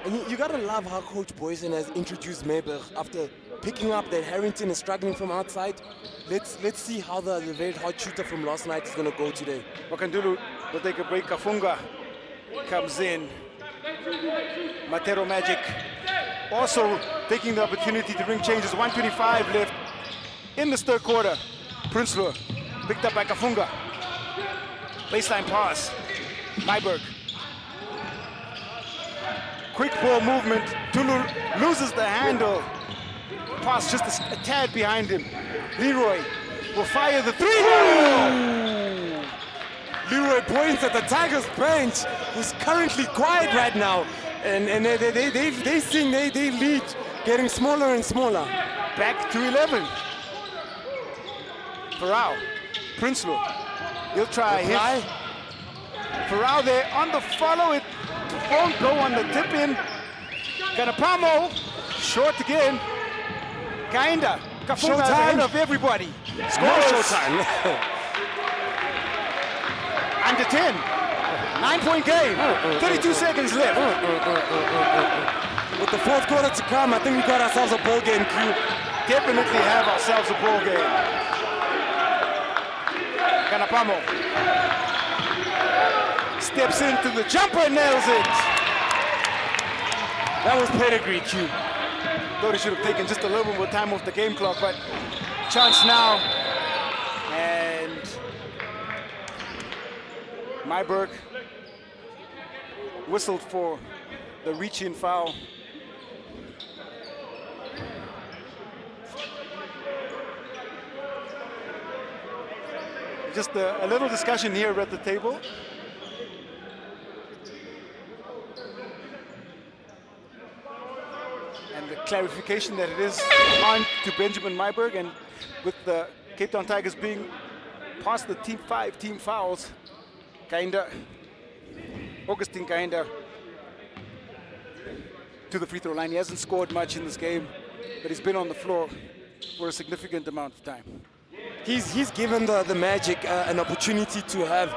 And you gotta love how Coach Boysen has introduced Mayberg after picking up that Harrington is struggling from outside. Let's see how the very hot shooter from last night is gonna go today. Wakandulu will take a break. Kafunga comes in. Matero Magic also taking the opportunity to bring changes. 1:25 left in this third quarter. Prinsloo picked up by Kafunga. Baseline pass. Mayberg. Quick ball movement. Tulu loses the handle. Pass just a tad behind him. Leroy will fire the three. Ooh. Leroy points at the Tigers bench, who's currently quiet right now. And they sing, they lead, getting smaller and smaller. Back to 11. Farrell, Prinsloo, He'll try. Farrell there on the follow. It won't go on the tip in. Ganapamo, short again. Kinda. Kafunga ahead of everybody. Scores. Showtime. Under 10. 9-point game. 32 seconds left. With the fourth quarter to come, I think we got ourselves a ball game, Q. Definitely have ourselves a ball game. Ganapamo steps into the jumper and nails it. That was pedigree, Q. Thought he should have taken just a little bit more time off the game clock, but chance now. And Myberg whistled for the reach-in foul. Just a little discussion here at the table. And the clarification that it is on to Benjamin Myberg, and with the Cape Town Tigers being past the team fouls, Augustine Kainda to the free throw line. He hasn't scored much in this game, but he's been on the floor for a significant amount of time. He's given the Magic an opportunity to have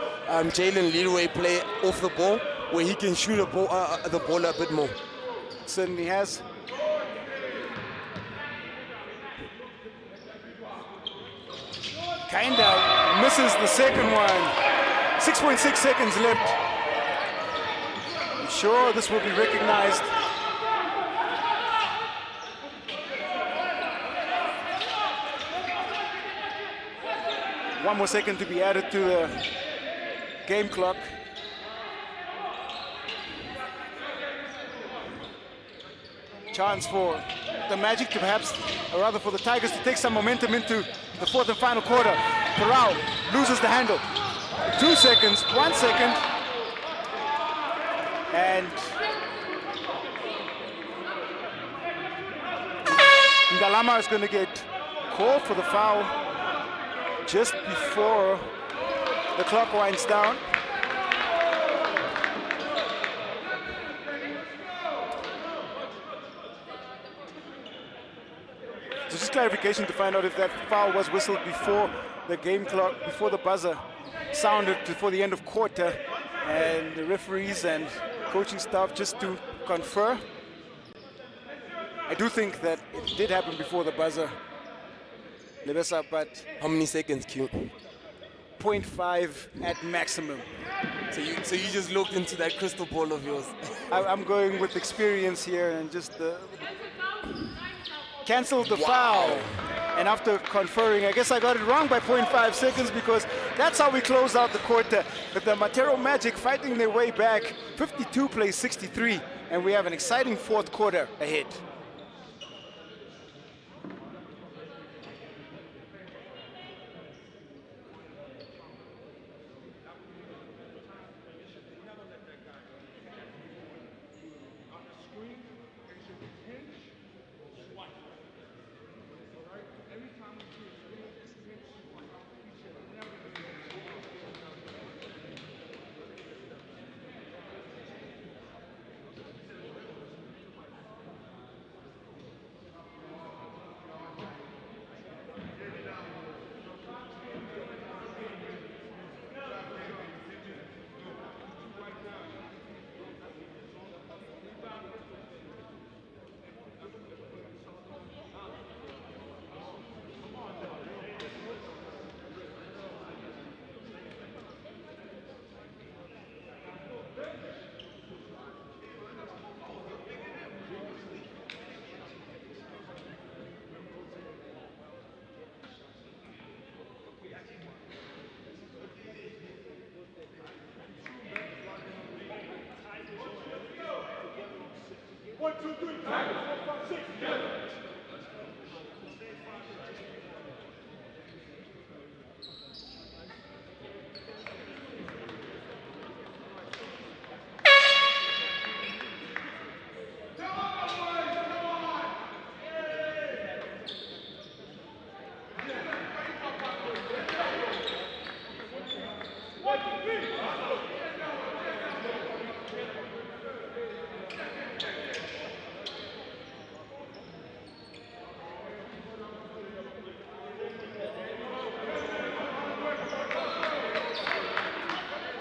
Jalen Leroy play off the ball, where he can shoot the ball a bit more. Certainly has. Kinda misses the second one. 6.6 seconds left. I'm sure this will be recognized. One more second to be added to the game clock. Chance for the Magic to perhaps, or rather for the Tigers to take some momentum into the fourth and final quarter. Corral loses the handle. 2 seconds, 1 second. And Ndalama is going to get called for the foul just before the clock winds down. So just clarification to find out if that foul was whistled before the game clock, before the buzzer sounded before the end of quarter, and the referees and coaching staff just to confer. I do think that it did happen before the buzzer, Lebesa, but How many seconds, Q? 0.5 at maximum. So you just looked into that crystal ball of yours. I'm going with experience here and just canceled the foul. And after conferring, I guess I got it wrong by 0.5 seconds, because that's how we close out the quarter. But the Matero Magic fighting their way back, 52 plays 63, and we have an exciting fourth quarter ahead.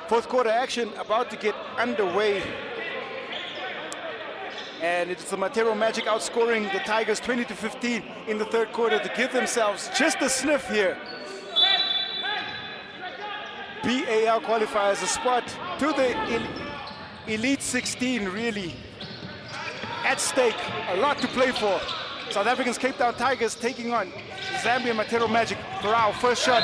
Fourth quarter action about to get underway. And it's the Matero Magic outscoring the Tigers 20-15 in the third quarter to give themselves just a sniff here. B.A.L qualifies a spot to the Elite 16, really at stake, a lot to play for. South Africa's Cape Town Tigers taking on Zambian Matero Magic. B.A.L first shot,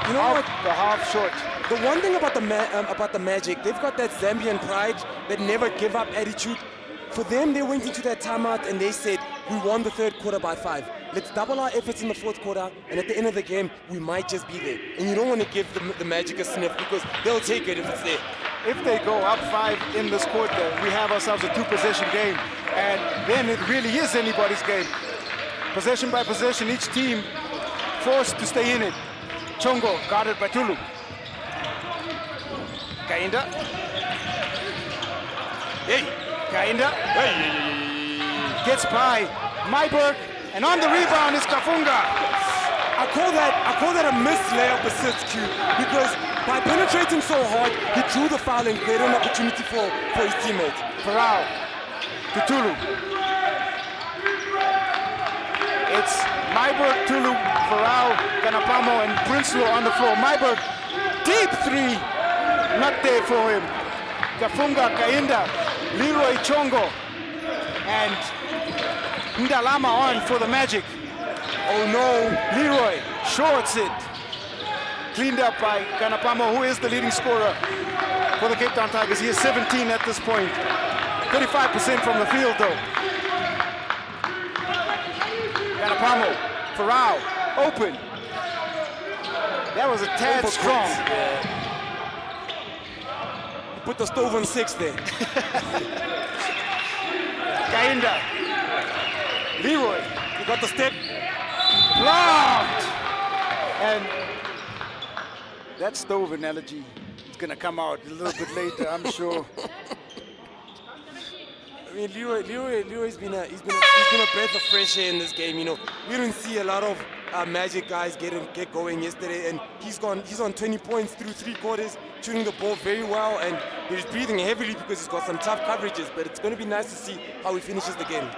You know what? the half short. The one thing about the Magic, they've got that Zambian pride, that never give up attitude. For them, they went into that timeout and they said, we won the third quarter by 5. Let's double our efforts in the fourth quarter, and at the end of the game, we might just be there. And you don't want to give the Magic a sniff because they'll take it if it's there. If they go up 5 in this quarter, we have ourselves a 2-possession game, and then it really is anybody's game. Possession by possession, each team forced to stay in it. Chongo guarded by Tulu. Kainda. Hey! Kainda Hey! gets by Myberg, and on the rebound is Kafunga. I call that a missed layup assist, Q, because by penetrating so hard, he drew the foul and created an opportunity for his teammate. B.A.L to Tulu. It's Myberg, Tulu, B.A.L, Ganapamo, and Prinsloo on the floor. Myberg, deep three, not there for him. Kafunga, Kainda, Leroy Chongo, and Ndalama on for the Magic. Oh no, Leroy shorts it. Cleaned up by Ganapamo, who is the leading scorer for the Cape Town Tigers. He is 17 at this point. 35% from the field though. Ganapamo, B.A.L, open. That was a tad strong. Put the stove on 6 there. Kainda, Leroy, You got the step. blocked. And that stove analogy is gonna come out a little bit later, I'm sure. I mean, Leroy's been a breath of fresh air in this game. You know, we didn't see a lot of Magic guys get going yesterday, and he's on 20 points through 3 quarters, shooting the ball very well, and he's breathing heavily because he's got some tough coverages. But it's going to be nice to see how he finishes the game.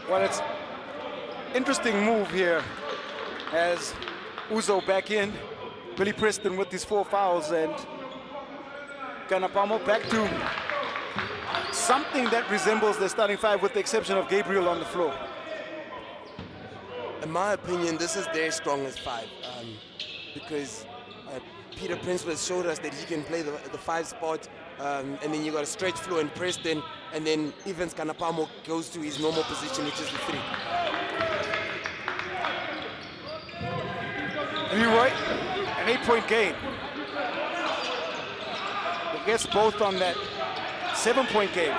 Well, it's interesting move here as Uzo back in, Billy Preston with his 4 fouls, and Ganapamo back to something that resembles the starting 5 with the exception of Gabriel on the floor. In my opinion, this is their strongest 5 because Peter Prinsloo has showed us that he can play the 5 spot, and then you got a stretch floor in Preston, and then Evans Ganapamo goes to his normal position, which is the 3. Leroy, an 8-point game. I guess both on that 7-point game.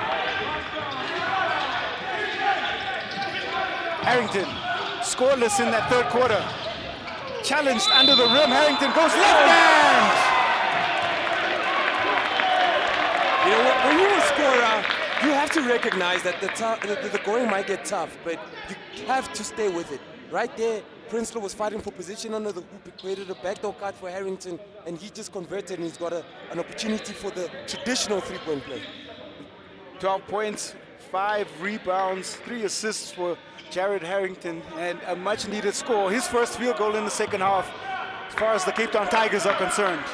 Harrington, scoreless in that third quarter. Challenged under the rim, Harrington goes left hand! You know, when you're a scorer, you have to recognize that the going might get tough, but you have to stay with it. Right there, Prinsloo was fighting for position under the hoop. He created a backdoor cut for Harrington, and he just converted, and he's got an opportunity for the traditional 3-point play. 12 points, 5 rebounds, 3 assists for Jared Harrington, and a much-needed score. His first field goal in the second half, as far as the Cape Town Tigers are concerned.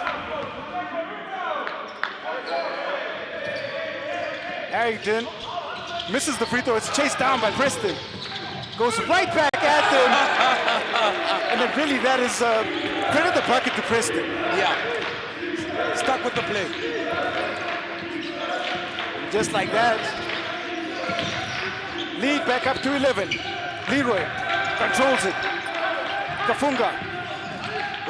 Harrington misses the free throw. It's chased down by Preston. Goes right back at them. And then really that is credit the bucket to Preston. Yeah, stuck with the play. Just like that. Lead back up to 11. Leroy controls it. Kafunga.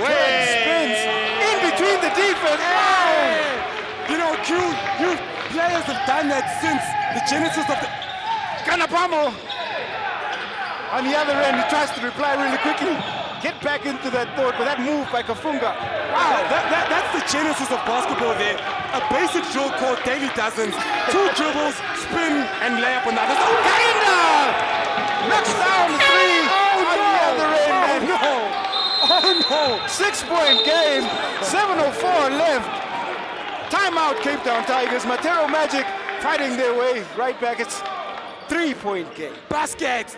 Spins in between the defense. Oh! You know, Q, you players have done that since the genesis of the... Ganapamo on the other end, he tries to reply really quickly. Get back into that thought, but that move by Kafunga. Wow, that's the genesis of basketball there. A basic drill called daily dozens. 2 dribbles, spin, and lay up on the other side. Kainda knocks down the 3 on the other end. Oh, no. Oh no! 6-point game, 7:04 left. Timeout, Cape Town Tigers. Matero Magic fighting their way right back. It's 3-point game. Baskets!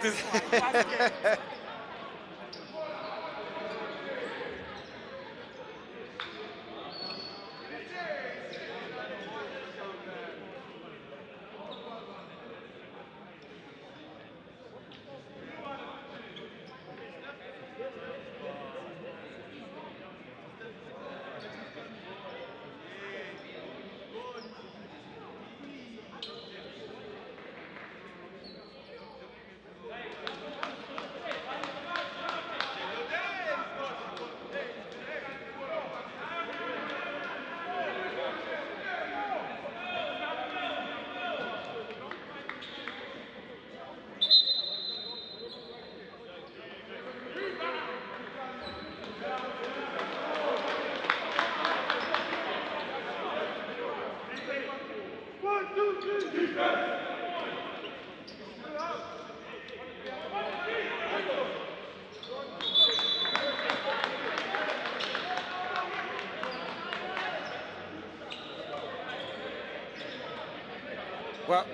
Well,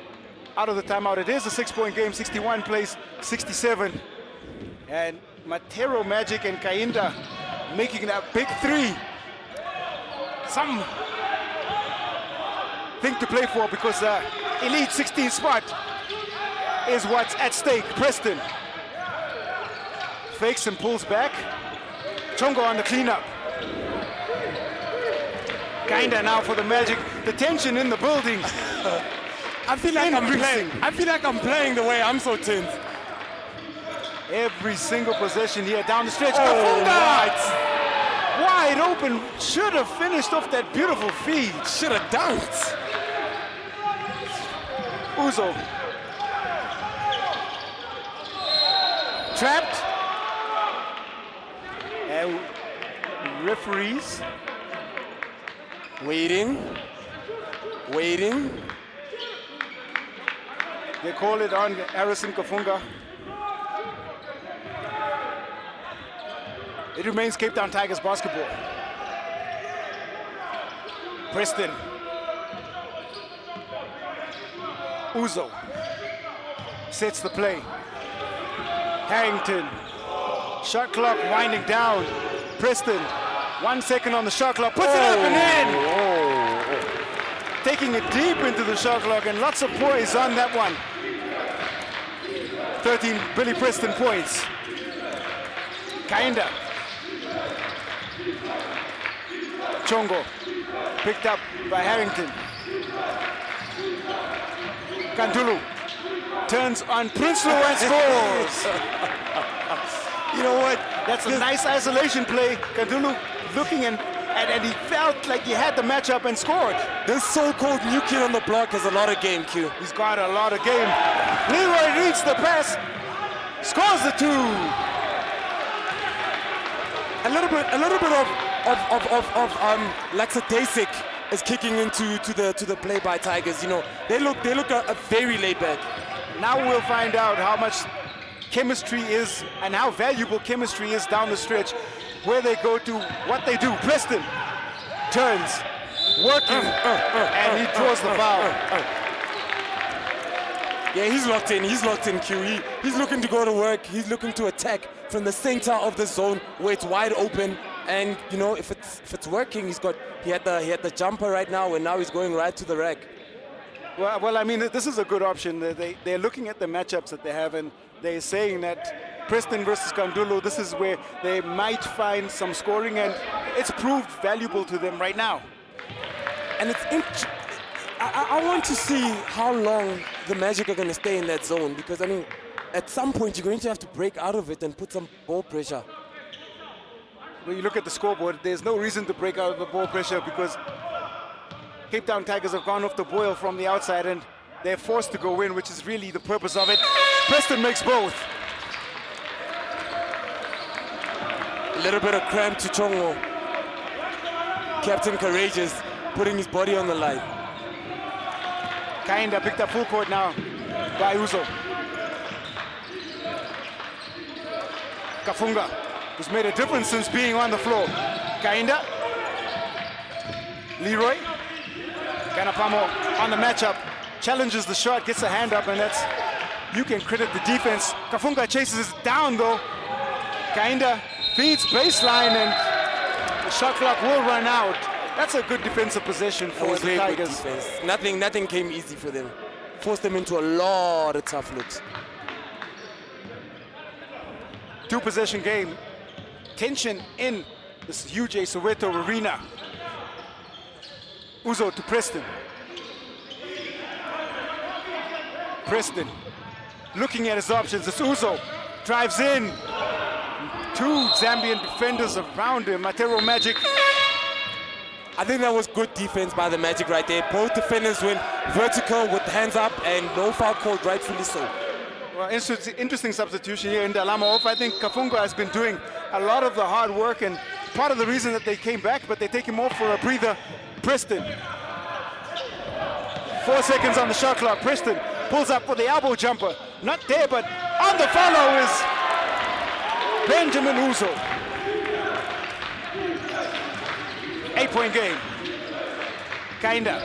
out of the timeout, it is a 6-point game. 61 plays 67. And Matero Magic and Kainda making that big three. Some thing to play for because elite 16 spot is what's at stake. Preston fakes and pulls back. Chongo on the cleanup. Kainda now for the Magic. The tension in the building. I feel like I'm playing the way I'm so tense. Every single possession here down the stretch. Oh, Wide open. Should have finished off that beautiful feed. Should have dunked. Uzo. Trapped. And referees. Waiting. They call it on Harrison Kafunga. It remains Cape Town Tigers basketball. Preston. Uzo sets the play. Harrington. Shot clock winding down. Preston, 1 second on the shot clock. Puts it up and in. Taking it deep into the shot clock and lots of poise on that one. 13 Billy Preston points. Kainda. Chongo. Picked up by Harrington. Kandulu turns on Prinsloo and scores. You know what? That's a nice isolation play. Kandulu looking and he felt like he had the matchup and scored. This so-called new kid on the block has a lot of game, Q. He's got a lot of game. Leroy reads the pass, scores the two. A little bit of lackadaisic is kicking into the play by Tigers. You know, they look a very laid back. Now we'll find out how much chemistry is and how valuable chemistry is down the stretch, where they go to, what they do. Preston turns, working, and he draws the foul. Yeah, he's locked in, Q. He's looking to go to work. He's looking to attack from the center of the zone where it's wide open. And you know, if it's working, he had the jumper right now, and now he's going right to the rack. Well, I mean, this is a good option. They're looking at the matchups that they have, and they're saying that Preston versus Kandulu, this is where they might find some scoring, and it's proved valuable to them right now. And I want to see how long the Magic are going to stay in that zone, because I mean, at some point you're going to have to break out of it and put some ball pressure. When you look at the scoreboard, there's no reason to break out of the ball pressure because Cape Town Tigers have gone off the boil from the outside and they're forced to go in, which is really the purpose of it. Preston makes both. A little bit of cramp to Chongo. Captain Courageous, putting his body on the line. Kainda picked up full court now by Uzo. Kafunga who's made a difference since being on the floor. Kainda. Leroy. Ganapamo on the matchup. Challenges the shot, gets a hand up, and that's, you can credit the defense. Kafunga chases it down though. Kainda feeds baseline, and the shot clock will run out. That's a good defensive possession for the Tigers. Nothing came easy for them. Forced them into a lot of tough looks. Two-possession game. Tension in this UJ Soweto arena. Uzo to Preston. Preston looking at his options. It's Uzo. Drives in. Two Zambian defenders around him. Matero Magic. I think that was good defense by the Magic right there. Both defenders went vertical with hands up and no foul called, rightfully so. Well, interesting substitution here in Dalama off. I think Kafunga has been doing a lot of the hard work, and part of the reason that they came back, but they take him off for a breather. Preston. 4 seconds on the shot clock. Preston pulls up for the elbow jumper. Not there, but on the follow is Benjamin Uzo. 8-point game. Kainda.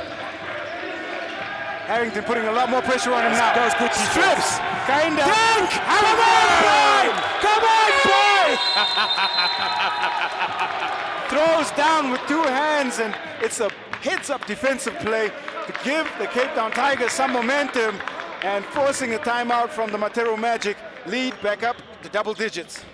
Harrington putting a lot more pressure on him now. That was good. Strips. Kainda. Dunk! Come on, boy! Throws down with two hands, and it's a heads-up defensive play to give the Cape Town Tigers some momentum, and forcing a timeout from the Matero Magic. Lead back up to double digits.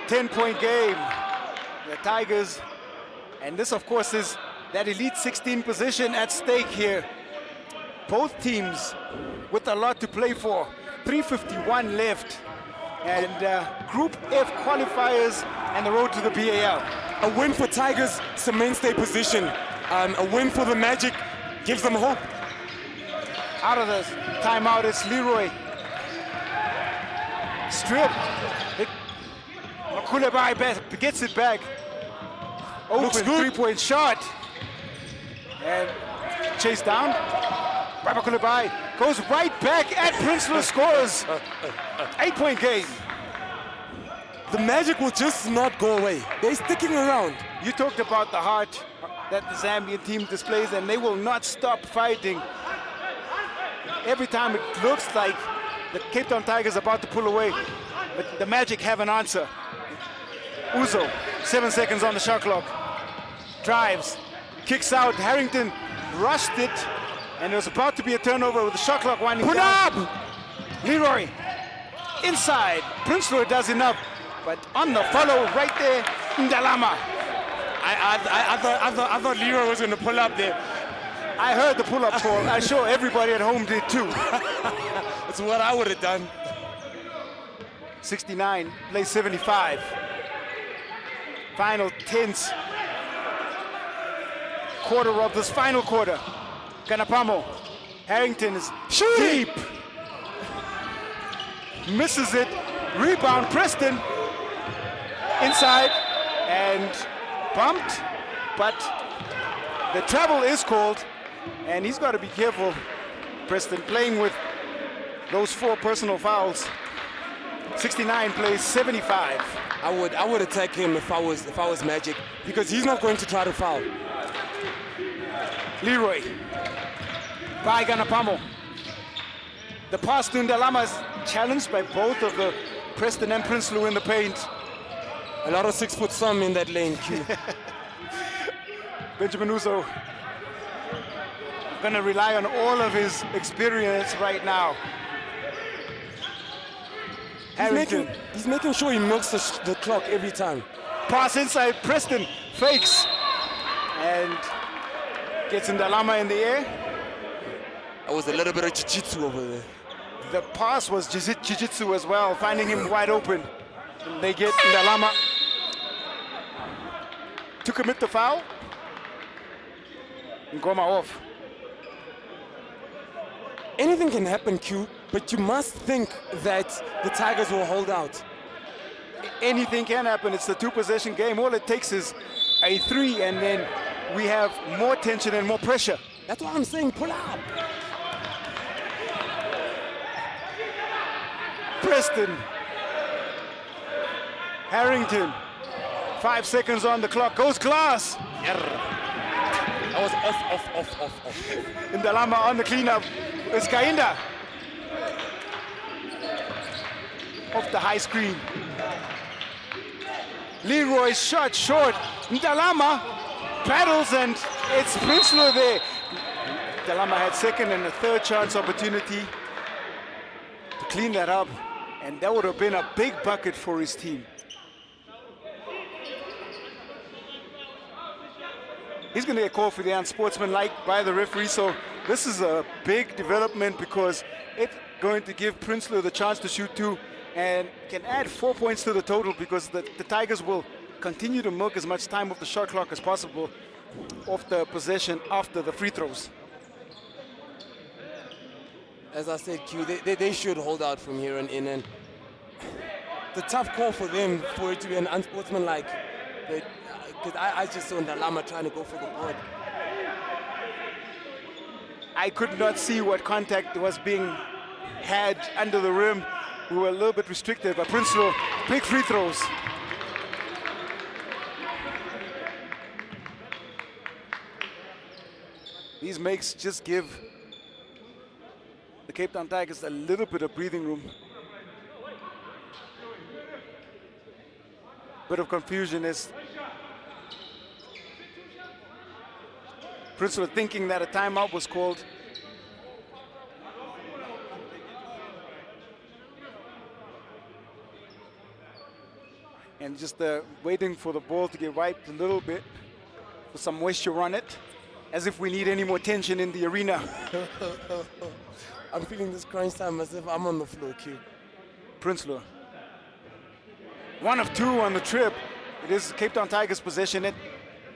Ten-point game. The Tigers, and this of course is that Elite 16 position at stake here. Both teams with a lot to play for. 3:51 left, and Group F qualifiers and the road to the B.A.L. A win for Tigers cements their position. A win for the Magic gives them hope. Out of the timeout, it's Leroy. Stripped. Makulebai gets it back. Open three-point shot. And chased down. Makulebai goes right back at Princeton, scores. 8-point game. The Magic will just not go away. They're sticking around. You talked about the heart that the Zambian team displays, and they will not stop fighting. Every time it looks like the Cape Town Tigers are about to pull away, but the Magic have an answer. Uzo, 7 seconds on the shot clock. Drives, kicks out. Harrington rushed it, and there was about to be a turnover with the shot clock winding down. Leroy, inside. Prince Leroy does enough, but on the follow right there, Ndalama. I thought Leroy was going to pull up there. I heard the pull-up call. I'm sure everybody at home did too. That's what I would have done. 69, plays 75. Final tense quarter of this final quarter. Ganapamo. Harrington is deep. Misses it. Rebound, Preston. Inside and bumped, but the travel is called, and he's got to be careful. Preston playing with those 4 personal fouls. 69 plays 75. I would attack him if I was Magic, because he's not going to try to foul. Leroy by Ganapamo. The pass to Ndalama is challenged by both of the Preston and Prinsloo in the paint. A lot of 6 foot some in that lane, Q. Benjamin Uzo gonna rely on all of his experience right now. He's making sure he milks the clock every time. Pass inside, Preston fakes and gets Ndalama in the air. That was a little bit of jiu-jitsu over there. The pass was jiu-jitsu as well, finding him wide open. And they get Ndalama to commit the foul. Ngoma off. Anything can happen, Q, but you must think that the Tigers will hold out. Anything can happen. It's the 2-possession game. All it takes is a 3, and then we have more tension and more pressure. That's why I'm saying pull out. Preston. Harrington. 5 seconds on the clock. Goes Glass. That was off. Ndalama on the cleanup. It's Kainda. Off the high screen. Leroy's shot short. Ndalama battles, and it's Prinsloo there. Ndalama had second and a third chance opportunity to clean that up, and that would have been a big bucket for his team. He's going to get called for the unsportsmanlike by the referee, so this is a big development because it's going to give Prinsloo the chance to shoot 2 and can add 4 points to the total because the Tigers will continue to milk as much time off the shot clock as possible off the possession after the free throws. As I said, Q, they should hold out from here on in, and the tough call for them for it to be an unsportsmanlike. Because I just saw Ndalama trying to go for the board. I could not see what contact was being had under the rim. We were a little bit restricted, but Prinsloo, big free throws. These makes just give the Cape Town Tigers a little bit of breathing room. Bit of confusion is Prinsloo thinking that a timeout was called. And just waiting for the ball to get wiped a little bit, for some moisture on it, as if we need any more tension in the arena. I'm feeling this crunch time as if I'm on the floor, Q. Prinsloo. 1 of 2 on the trip. It is Cape Town Tigers possession. It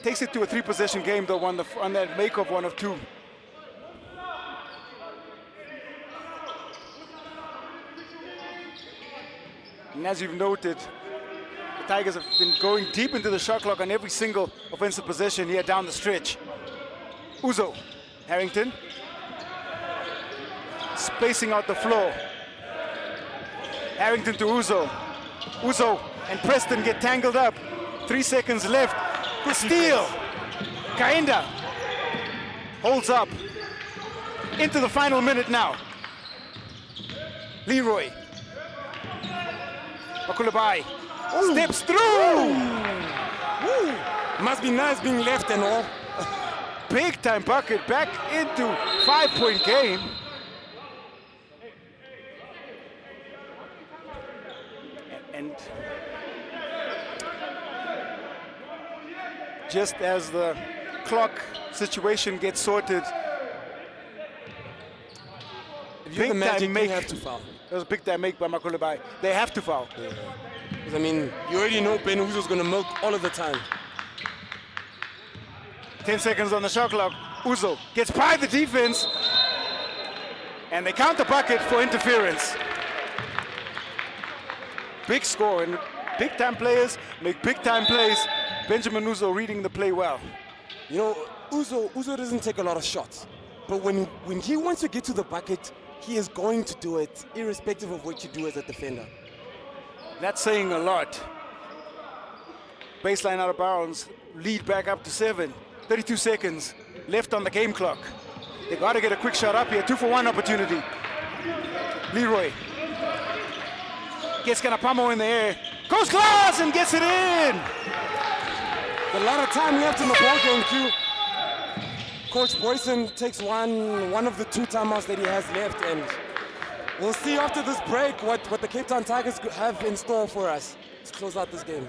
takes it to a 3-possession game though on that make of 1 of 2. And as you've noted, the Tigers have been going deep into the shot clock on every single offensive possession here down the stretch. Uzo, Harrington, spacing out the floor. Harrington to Uzo. Uzo and Preston get tangled up. 3 seconds left. The steal. Kainda holds up. Into the final minute now. Leroy. Makulabai steps through. Woo. Must be nice being left and all. Big time bucket back into 5-point game. And just as the clock situation gets sorted, If you're the Magic, you have to foul. That was a big time make by Makulabai. They have to foul. Yeah. I mean, you already know Ben Uzo's going to milk all of the time. 10 seconds on the shot clock. Uzo gets by the defense, and they count the bucket for interference. Big score, and big-time players make big-time plays. Benjamin Uzo reading the play well. You know, Uzo doesn't take a lot of shots, but when he wants to get to the bucket, he is going to do it, irrespective of what you do as a defender. That's saying a lot. Baseline out of bounds, lead back up to 7. 32 seconds left on the game clock. They got to get a quick shot up here. 2-for-1 opportunity. Leroy gets Ganapamo in the air. Goes glass and gets it in. A lot of time left in the ball game, Q. Coach Boyson takes one of the 2 timeouts that he has left, and we'll see after this break what the Cape Town Tigers have in store for us to close out this game.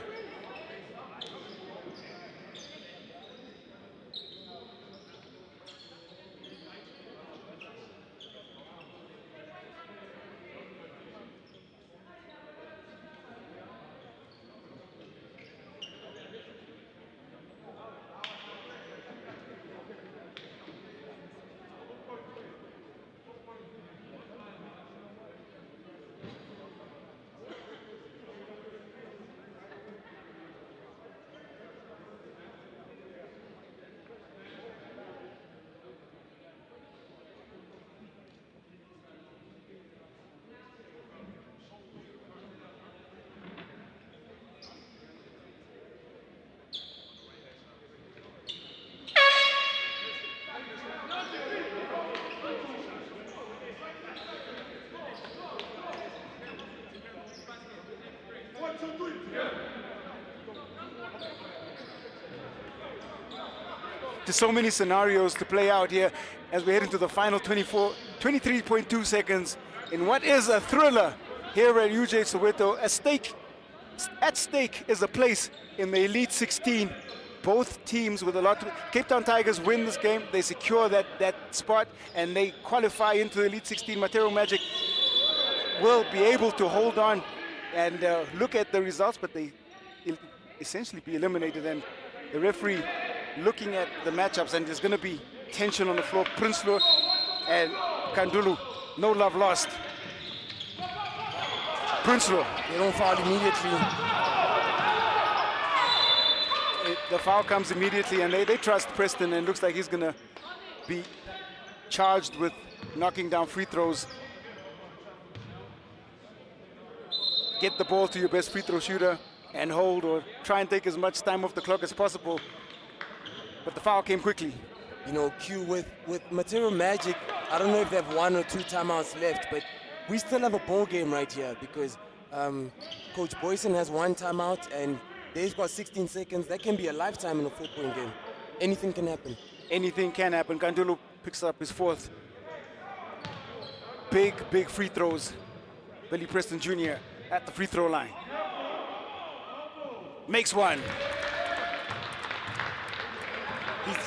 There's so many scenarios to play out here as we head into the final 23.2 seconds in what is a thriller here at UJ Soweto. At stake is a place in the Elite 16. Both teams with a lot to, Cape Town Tigers win this game, they secure that spot and they qualify into the Elite 16. Matero Magic will be able to hold on and look at the results, but they essentially be eliminated. And the referee looking at the matchups, and there's going to be tension on the floor. Prinsloo and Kandulu, no love lost. Prinsloo, They don't foul immediately. the foul comes immediately, and they trust Preston, and looks like he's going to be charged with knocking down free throws. Get the ball to your best free throw shooter and hold, or try and take as much time off the clock as possible. But the foul came quickly. You know, Q, with Matero Magic, I don't know if they have 1 or 2 timeouts left, but we still have a ball game right here because Coach Boyson has 1 timeout and they've got 16 seconds. That can be a lifetime in a 4-point game. Anything can happen. Anything can happen. Kandulu picks up his 4th. Big free throws. Billy Preston Jr. at the free throw line. Makes 1.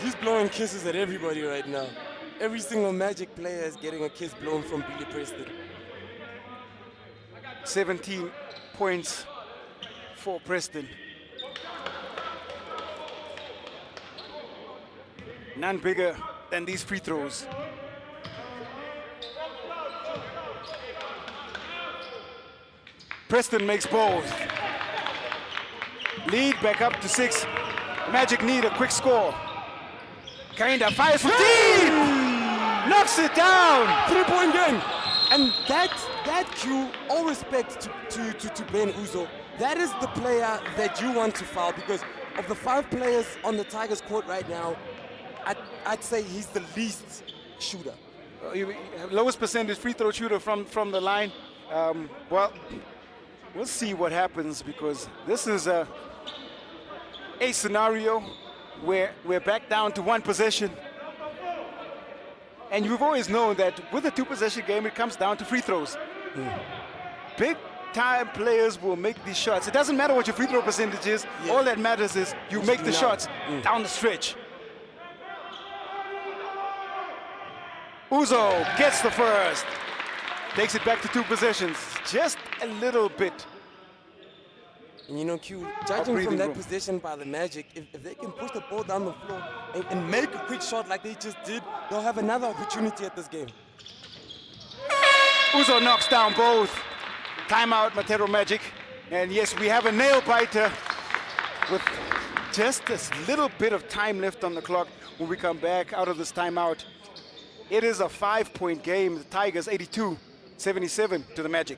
He's blowing kisses at everybody right now. Every single Magic player is getting a kiss blown from Billy Preston. 17 points for Preston. None bigger than these free throws. Preston makes both. Lead back up to 6. Magic need a quick score. Kinda fires for deep! Knocks it down! 3-point game! And that Q, all respect to Ben Uzo, that is the player that you want to foul, because of the 5 players on the Tigers court right now, I'd say he's the least shooter. Lowest percentage free throw shooter from the line. Well, we'll see what happens, because this is a scenario where we're back down to 1 possession. And you've always known that with a 2-possession game, it comes down to free throws. Big time players will make these shots. It doesn't matter what your free throw percentage is. Yeah. All that matters is you make the shots down the stretch. Uzo gets the first. Takes it back to 2 possessions. Just a little bit. And you know, Q, judging from that position by the Magic, if they can push the ball down the floor and make a quick shot like they just did, they'll have another opportunity at this game. Uzo knocks down both. Timeout, Matero Magic. And yes, we have a nail biter with just this little bit of time left on the clock when we come back out of this timeout. It is a 5-point game. The Tigers 82-77 to the Magic.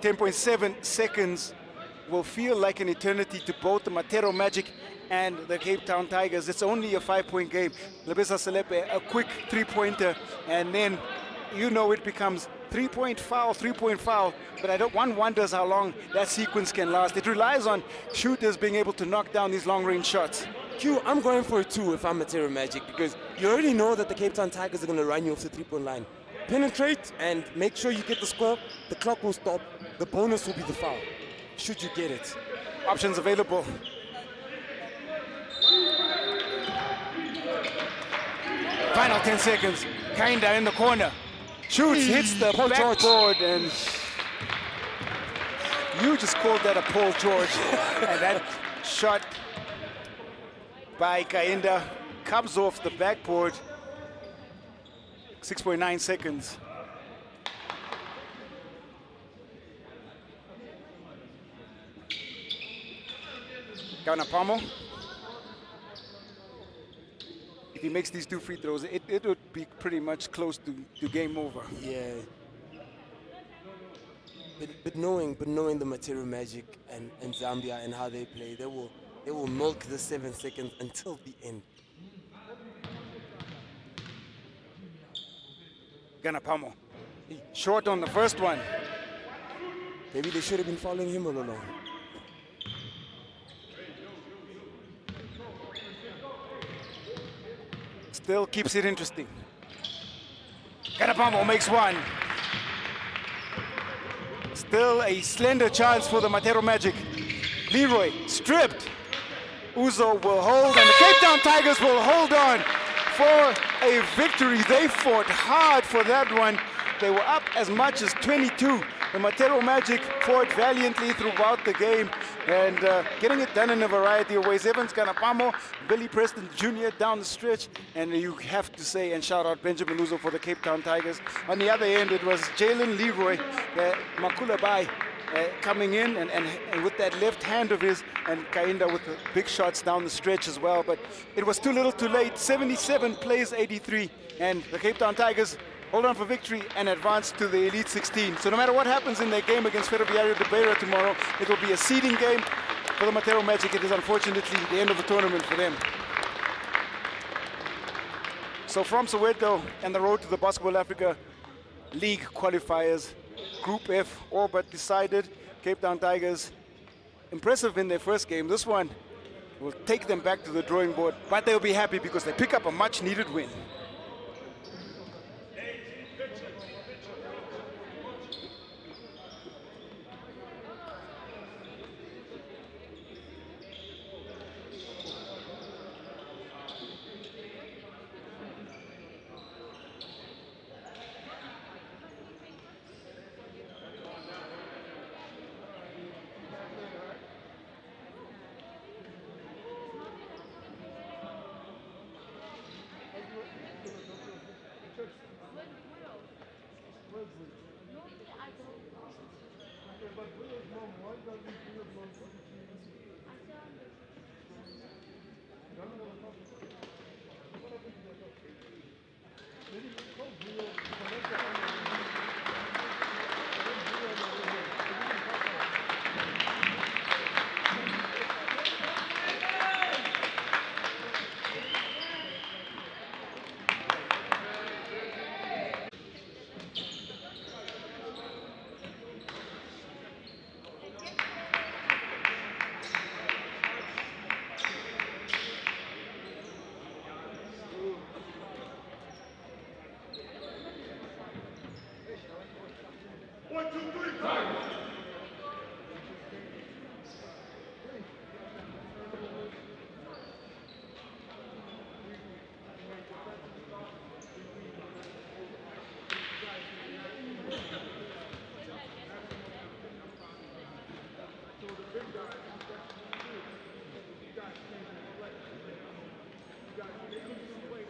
10.7 seconds will feel like an eternity to both the Matero Magic and the Cape Town Tigers. It's only a 5-point game. Lebisa Selepe, a quick three-pointer, and then you know it becomes three-point foul, but one wonders how long that sequence can last. It relies on shooters being able to knock down these long-range shots. Q, I'm going for a 2 if I'm Matero Magic, because you already know that the Cape Town Tigers are going to run you off the three-point line. Penetrate and make sure you get the score. The clock will stop. The bonus will be the foul, should you get it. Options available. Final 10 seconds. Kinda in the corner. Shoots, hits the backboard, and you just called that a Paul George. And that shot by Kainda comes off the backboard. 6.9 seconds. Ganapamo. If he makes these 2 free throws, it would be pretty much close to game over. Yeah. But knowing the Matero Magic and Zambia and how they play, they will milk the 7 seconds until the end. Ganapamo. Short on the first one. Maybe they should have been following him all along. Still keeps it interesting. Ganapamo makes one. Still a slender chance for the Matero Magic. Leroy stripped. Uzo will hold, and the Cape Town Tigers will hold on for a victory. They fought hard for that one. They were up as much as 22. The Matero Magic fought valiantly throughout the game and getting it done in a variety of ways. Evans Ganapamo, Billy Preston Jr. down the stretch, and you have to say and shout out Benjamin Uzo for the Cape Town Tigers. On the other end, it was Jalen Leroy, Makula Bai, coming in and with that left hand of his, and Kainda with the big shots down the stretch as well. But it was too little too late. 77 plays 83, and the Cape Town Tigers hold on for victory and advance to the Elite 16. So no matter what happens in their game against Ferroviario de Beira tomorrow, it will be a seeding game for the Matero Magic. It is unfortunately the end of the tournament for them. So from Soweto and the road to the Basketball Africa League qualifiers, Group F all but decided. Cape Town Tigers, impressive in their first game. This one will take them back to the drawing board, but they'll be happy because they pick up a much needed win.